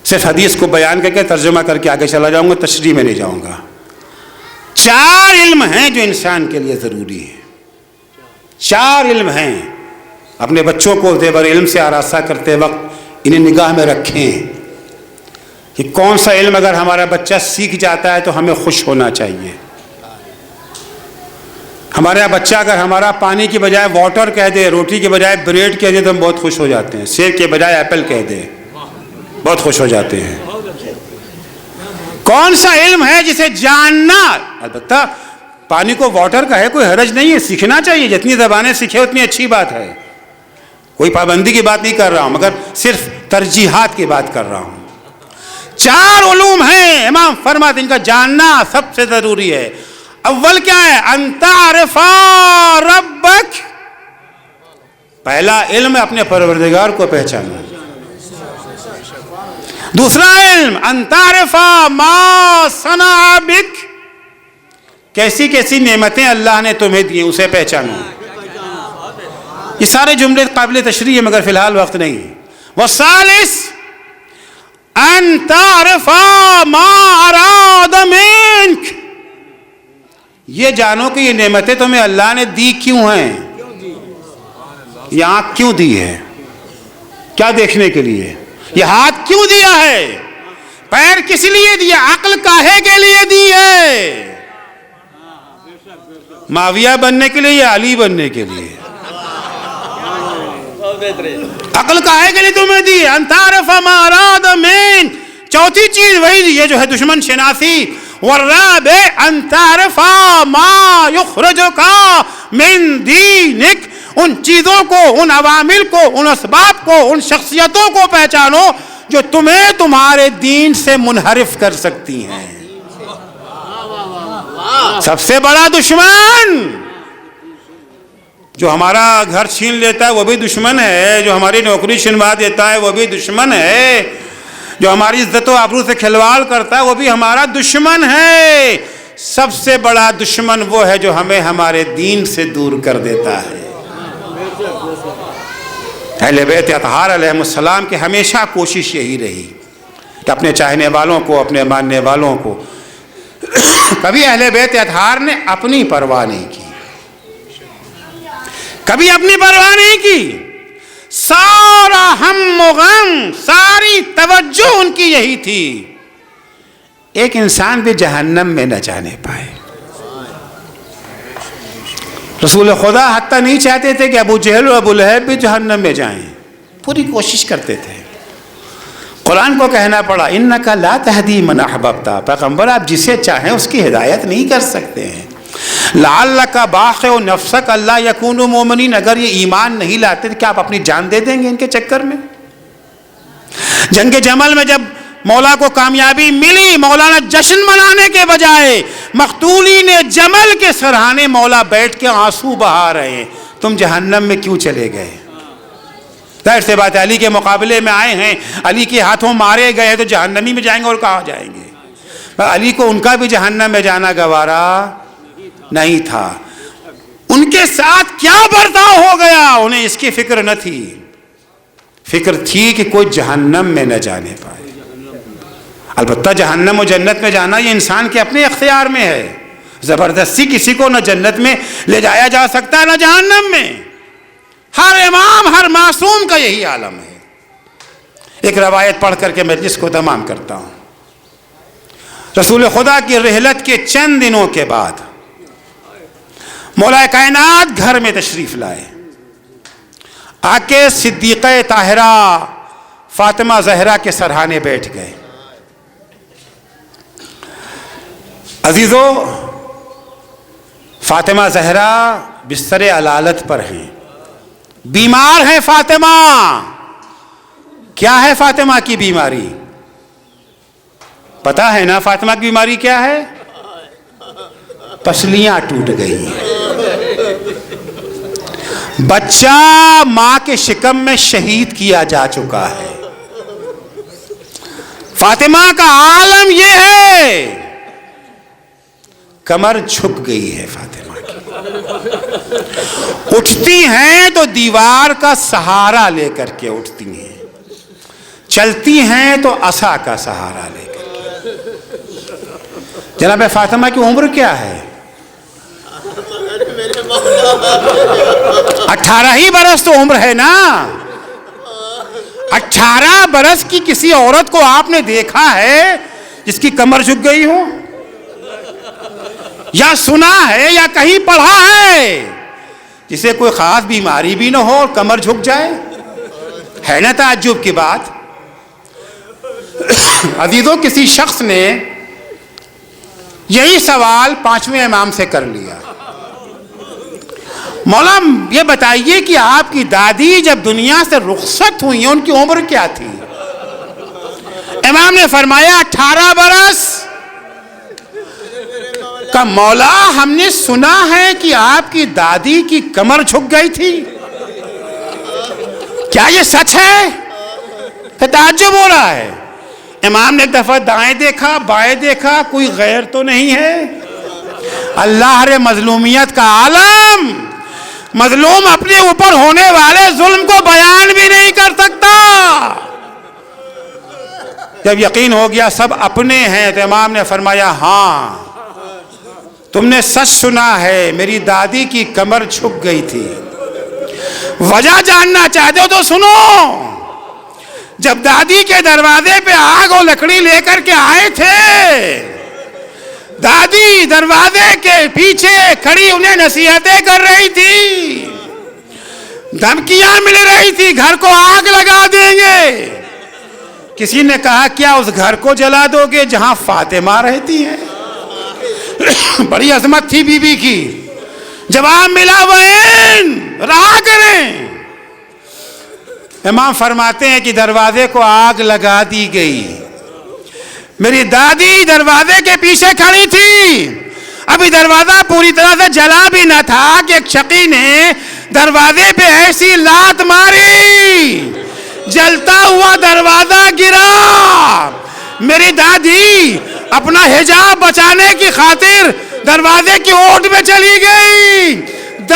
صرف حدیث کو بیان کر کے ترجمہ کر کے آگے چلا جاؤں گا، تشریح میں نہیں جاؤں گا. 4 علم ہیں جو انسان کے لیے ضروری ہیں. 4 علم ہیں. اپنے بچوں کو زیور علم سے آراستہ کرتے وقت انہیں نگاہ میں رکھیں کہ کون سا علم اگر ہمارا بچہ سیکھ جاتا ہے تو ہمیں خوش ہونا چاہیے. ہمارا بچہ اگر ہمارا پانی کی بجائے واٹر کہہ دے، روٹی کے بجائے بریڈ کہہ دے تو ہم بہت خوش ہو جاتے ہیں. سیب کے بجائے ایپل کہہ دے، بہت خوش ہو جاتے ہیں. کون سا علم ہے جسے جاننا، البتہ پانی کو واٹر کا ہے، کوئی حرج نہیں ہے، سیکھنا چاہیے. جتنی زبانیں سیکھے اتنی اچھی بات ہے، کوئی پابندی کی بات نہیں کر رہا ہوں، مگر صرف ترجیحات کی بات کر رہا ہوں. 4 علوم ہیں، امام فرماتے ہیں ان کا جاننا سب سے ضروری ہے. اول کیا ہے؟ ان تعرف ربک. پہلا علم ہے اپنے پروردگار کو پہچاننا. دوسرا علم ان تعرف ما صنع بک. کیسی کیسی نعمتیں اللہ نے تمہیں دی اسے پہچانو. یہ سارے جملے قابل تشریح ہیں مگر فی الحال وقت نہیں. والثالث ان تعرف ما اراد منک. یہ جانو کہ یہ نعمتیں تمہیں اللہ نے دی کیوں ہیں. یہ آنکھ کیوں دی ہے؟ کیا دیکھنے کے لیے؟ یہ ہاتھ کیوں دیا ہے؟ پیر کس لیے دیا؟ عقل کاہے کے لیے دی ہے؟ معاویہ بننے کے لیے یا علی بننے کے لیے؟ عقل کاہے کے لیے تمہیں دی؟ ان تعرف ما اراد من. چوتھی چیز وہی یہ جو ہے دشمن شناسی. والرابع ان تعرف ما یخرجک من دینک. ان چیزوں کو، ان عوامل کو، ان اسباب کو، ان شخصیتوں کو پہچانو جو تمہیں تمہارے دین سے منحرف کر سکتی ہیں. سب سے بڑا دشمن جو ہمارا گھر چھین لیتا ہے وہ بھی دشمن ہے، جو ہماری نوکری چھنوا دیتا ہے وہ بھی دشمن ہے، جو ہماری عزت و آبرو سے کھلواڑ کرتا ہے وہ بھی ہمارا دشمن ہے. سب سے بڑا دشمن وہ ہے جو ہمیں ہمارے دین سے دور کر دیتا ہے. اہل بیت اطہار علیہم السلام کی ہمیشہ کوشش یہی رہی کہ اپنے چاہنے والوں کو، اپنے ماننے والوں کو، کبھی اہل بیت اطہار نے اپنی پرواہ نہیں کی، کبھی اپنی پرواہ نہیں کی. سارا ہم و غم، ساری توجہ ان کی یہی تھی ایک انسان بھی جہنم میں نہ جانے پائے. رسول خدا حتیٰ نہیں چاہتے تھے کہ ابو جہل اور ابو لہب بھی جہنم میں جائیں، پوری کوشش کرتے تھے. قرآن کو کہنا پڑا انک لا تہدی من احببت. پیغمبر آپ جسے چاہیں اس کی ہدایت نہیں کر سکتے ہیں. لعلک باخع نفسک اللہ یکونوا مؤمنین. اگر یہ ایمان نہیں لاتے تو کیا آپ اپنی جان دے دیں گے ان کے چکر میں؟ جنگ جمل میں جب مولا کو کامیابی ملی، مولا نے جشن منانے کے بجائے مقتولین جمل کے سرہانے مولا بیٹھ کے آنسو بہا رہے ہیں. تم جہنم میں کیوں چلے گئے؟ ظاہر سی بات ہے علی کے مقابلے میں آئے ہیں، علی کے ہاتھوں مارے گئے تو جہنمی میں جائیں گے اور کہاں جائیں گے؟ علی کو ان کا بھی جہنم میں جانا گوارا نہیں تھا. ان کے ساتھ کیا برتاؤ ہو گیا انہیں اس کی فکر نہ تھی. فکر تھی کہ کوئی جہنم میں نہ جانے پائے. البتہ جہنم و جنت میں جانا یہ انسان کے اپنے اختیار میں ہے. زبردستی کسی کو نہ جنت میں لے جایا جا سکتا ہے نہ جہنم میں. ہر امام، ہر معصوم کا یہی عالم ہے. ایک روایت پڑھ کر کے مجلس کو تمام کرتا ہوں. رسول خدا کی رحلت کے چند دنوں کے بعد مولا کائنات گھر میں تشریف لائے. آ کے صدیقہ طاہرہ فاطمہ زہرا کے سرہانے بیٹھ گئے. عزیزو، فاطمہ زہرا بستر علالت پر ہیں، بیمار ہیں فاطمہ۔ کیا ہے فاطمہ کی بیماری؟ پتا ہے نا فاطمہ کی بیماری کیا ہے؟ پسلیاں ٹوٹ گئی ہیں۔ بچہ ماں کے شکم میں شہید کیا جا چکا ہے۔ فاطمہ کا عالم یہ ہے، کمر جھک گئی ہے فاطمہ کی۔ اٹھتی ہیں تو دیوار کا سہارا لے کر کے اٹھتی ہیں، چلتی ہیں تو عصا کا سہارا لے کر کے۔ جناب فاطمہ کی عمر کیا ہے؟ 18 ہی برس تو عمر ہے نا۔ 18 برس کی کسی عورت کو آپ نے دیکھا ہے جس کی کمر جھک گئی ہو؟ یا سنا ہے یا کہیں پڑھا ہے جسے کوئی خاص بیماری بھی نہ ہو اور کمر جھک جائے؟ ہے نا تعجب کی بات۔ عزیزوں، کسی شخص نے یہی سوال 5ویں امام سے کر لیا، مولا یہ بتائیے کہ آپ کی دادی جب دنیا سے رخصت ہوئی ہیں ان کی عمر کیا تھی؟ امام نے فرمایا 18 برس۔ کہ مولا ہم نے سنا ہے کہ آپ کی دادی کی کمر جھک گئی تھی، کیا یہ سچ ہے؟ تعجب ہو رہا ہے۔ امام نے ایک دفعہ دائیں دیکھا، بائیں دیکھا، کوئی غیر تو نہیں ہے۔ اللہ رے مظلومیت کا عالم، مظلوم اپنے اوپر ہونے والے ظلم کو بیان بھی نہیں کر سکتا۔ جب یقین ہو گیا سب اپنے ہیں تو امام نے فرمایا ہاں تم نے سچ سنا ہے، میری دادی کی کمر جھک گئی تھی۔ وجہ جاننا چاہتے ہو تو سنو۔ جب دادی کے دروازے پہ آگ اور لکڑی لے کر کے آئے تھے، دادی دروازے کے پیچھے کھڑی انہیں نصیحتیں کر رہی تھی، دھمکیاں مل رہی تھی گھر کو آگ لگا دیں گے۔ کسی نے کہا کیا اس گھر کو جلا دو گے جہاں فاطمہ رہتی ہیں؟ بڑی عظمت تھی بی بی کی۔ جواب ملا وین رہا کریں۔ امام فرماتے ہیں کہ دروازے کو آگ لگا دی گئی۔ میری دادی دروازے کے پیچھے کھڑی تھی، ابھی دروازہ پوری طرح سے جلا بھی نہ تھا کہ ایک شقی نے دروازے پہ ایسی لات ماری، جلتا ہوا دروازہ گرا۔ میری دادی اپنا حجاب بچانے کی خاطر دروازے کی اوٹ میں چلی گئی۔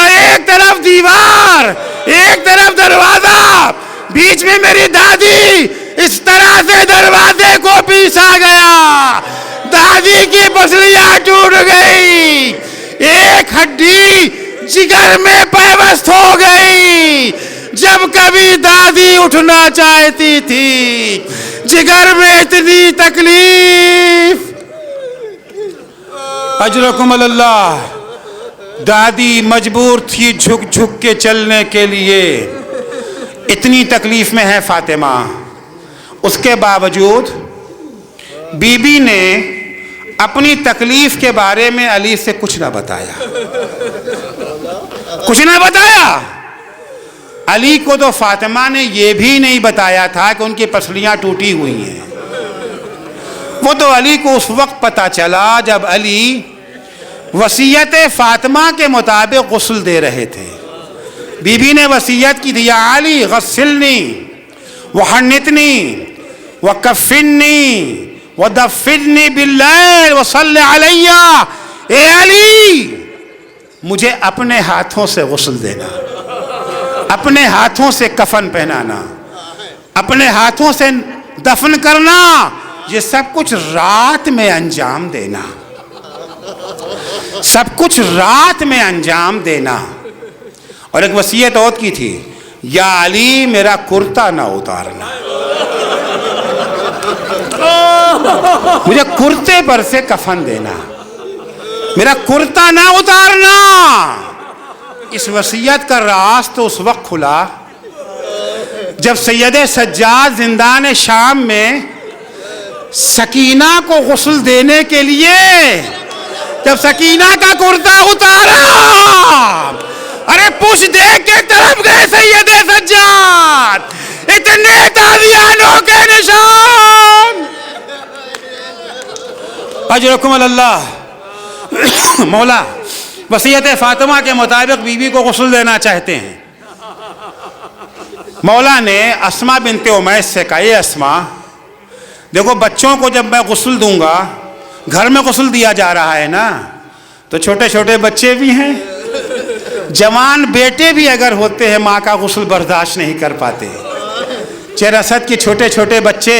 ایک طرف دیوار، ایک طرف دروازہ، بیچ میں میری دادی، اس طرح سے دروازے کو پیسا گیا۔ دادی کی پسلیاں ٹوٹ گئی، ایک ہڈی جگر میں پیوست ہو گئی۔ جب کبھی دادی اٹھنا چاہتی تھی، جگر میں اتنی تکلیف۔ اجرکم اللہ، دادی مجبور تھی جھک جھک کے چلنے کے لیے، اتنی تکلیف میں ہے فاطمہ۔ اس کے باوجود بی بی نے اپنی تکلیف کے بارے میں علی سے کچھ نہ بتایا، کچھ نہ بتایا۔ علی کو تو فاطمہ نے یہ بھی نہیں بتایا تھا کہ ان کی پسلیاں ٹوٹی ہوئی ہیں۔ وہ تو علی کو اس وقت پتا چلا جب علی وصیت فاطمہ کے مطابق غسل دے رہے تھے۔ بی بی نے وصیت کی تھی یا علی غسلنی وحنتنی وکفنی ودفنی باللیل وصلی علی۔ اے علی، مجھے اپنے ہاتھوں سے غسل دینا، اپنے ہاتھوں سے کفن پہنانا، اپنے ہاتھوں سے دفن کرنا، یہ سب کچھ رات میں انجام دینا، سب کچھ رات میں انجام دینا۔ اور ایک وصیت اور کی تھی یا علی میرا کرتا نہ اتارنا، مجھے کرتے پر سے کفن دینا، میرا کرتا نہ اتارنا۔ اس وصیت کا راز تو اس وقت کھلا جب سید سجاد زندان شام میں سکینہ کو غسل دینے کے لیے جب سکینہ کا کرتا اتارا، ارے پوچھ دیکھ کے طرف گئے سید سجاد، اتنے تازیانوں کے نشان. اجرکم اللہ. مولا وصیت فاطمہ کے مطابق بیوی کو غسل دینا چاہتے ہیں. مولا نے اسماء بنت امیس سے کہا، یہ اسماء دیکھو بچوں کو جب میں غسل دوں گا، گھر میں غسل دیا جا رہا ہے نا، تو چھوٹے چھوٹے بچے بھی ہیں، جوان بیٹے بھی اگر ہوتے ہیں ماں کا غسل برداشت نہیں کر پاتے. چرسد کے چھوٹے چھوٹے بچے،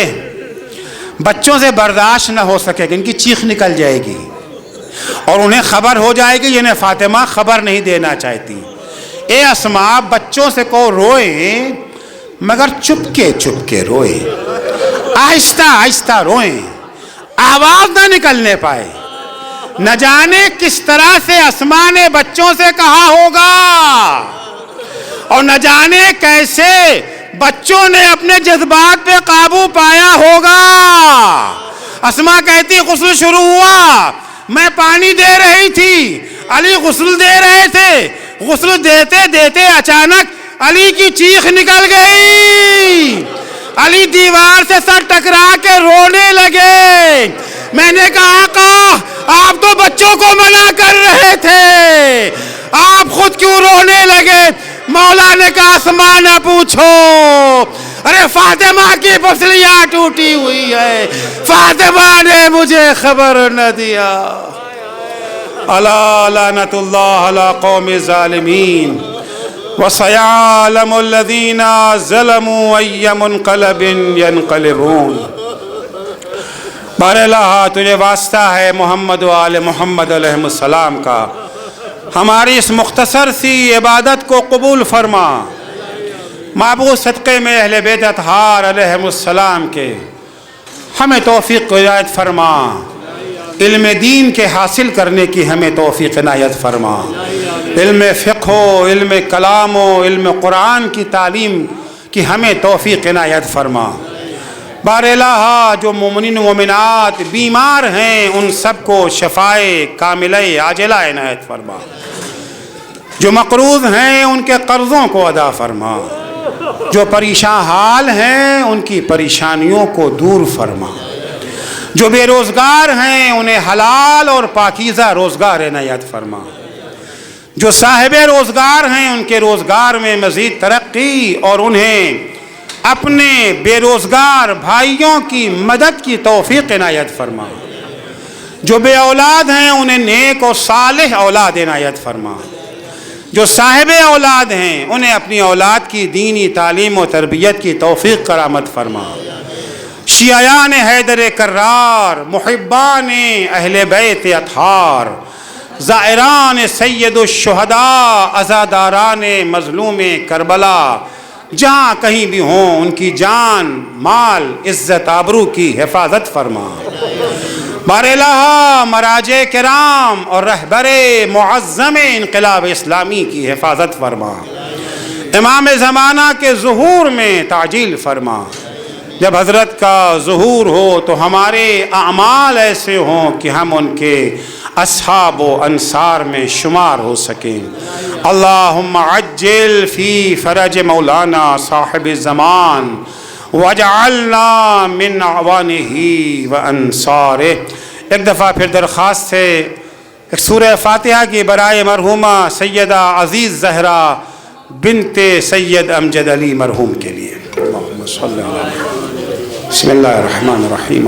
بچوں سے برداشت نہ ہو سکے گا، ان کی چیخ نکل جائے گی اور انہیں خبر ہو جائے گی انہیں فاطمہ خبر نہیں دینا چاہتی. اے اسماء بچوں سے کو روئیں مگر چپکے چپکے روئیں، آہستہ آہستہ روئیں، آواز نہ نکلنے پائے. نہ جانے کس طرح سے اسماء نے بچوں سے کہا ہوگا اور نہ جانے کیسے بچوں نے اپنے جذبات پہ قابو پایا ہوگا. اسماء کہتی غسل شروع ہوا، میں پانی دے رہی تھی، علی غسل دے رہے تھے، غسل دیتے دیتے اچانک علی کی چیخ نکل گئی. علی دیوار سے سر ٹکرا کے رونے لگے. میں نے کہا آقا آپ تو بچوں کو منع کر رہے تھے، آپ خود کیوں رونے لگے؟ مولا نے کہا اسماء نہ پوچھو، ارے فاطمہ کی پسلیاں ٹوٹی ہوئی ہے، فاطمہ نے مجھے خبر نہ دیا. الا لعنت اللہ علی قوم الظالمین وسيعلم الذين ظلموا أي منقلب ينقلبون. بار اللہ تجھے واسطہ ہے محمد و آل محمد علیہ السلام کا، ہماری اس مختصر سی عبادت کو قبول فرما. معبود صدقے میں اہل بیت اطہار علیہ السلام کے ہمیں توفیق عنایت فرما. علم دین کے حاصل کرنے کی ہمیں توفیق عنایت فرما. علم فقہ و علم کلام و علم قرآن کی تعلیم کی ہمیں توفیق عنایت فرما. بار الہ جو مومنین و مومنات بیمار ہیں ان سب کو شفائے کاملہ عاجلہ عنایت فرما. جو مقروض ہیں ان کے قرضوں کو ادا فرما. جو پریشان حال ہیں ان کی پریشانیوں کو دور فرما. جو بے روزگار ہیں انہیں حلال اور پاکیزہ روزگار عنایت فرما. جو صاحب روزگار ہیں ان کے روزگار میں مزید ترقی اور انہیں اپنے بے روزگار بھائیوں کی مدد کی توفیق عنایت فرما. جو بے اولاد ہیں انہیں نیک اور صالح اولاد عنایت فرما. جو صاحب اولاد ہیں انہیں اپنی اولاد کی دینی تعلیم و تربیت کی توفیق کرامت فرما. شیعیان حیدر کرار، محبان اہل بیت اطہار، زائران سید الشہداء، عزاداران مظلوم کربلا جہاں کہیں بھی ہوں ان کی جان مال عزت آبرو کی حفاظت فرما. بار الہ مراجع کرام اور رہبر معظم انقلاب اسلامی کی حفاظت فرما. امام زمانہ کے ظہور میں تعجیل فرما. جب حضرت کا ظہور ہو تو ہمارے اعمال ایسے ہوں کہ ہم ان کے اصحاب و انصار میں شمار ہو سکیں. اللہم عجل فی فرج مولانا صاحب الزمان واجعلنا من اعوانہ و انصارہ. ایک دفعہ پھر درخواست ہے ایک سورہ فاتحہ کی برائے مرحومہ سیدہ عزیز زہرا بنت سید امجد علی مرحوم کے لیے. اللہم صلی اللہ علیہ وسلم. بسم اللہ الرحمن الرحیم.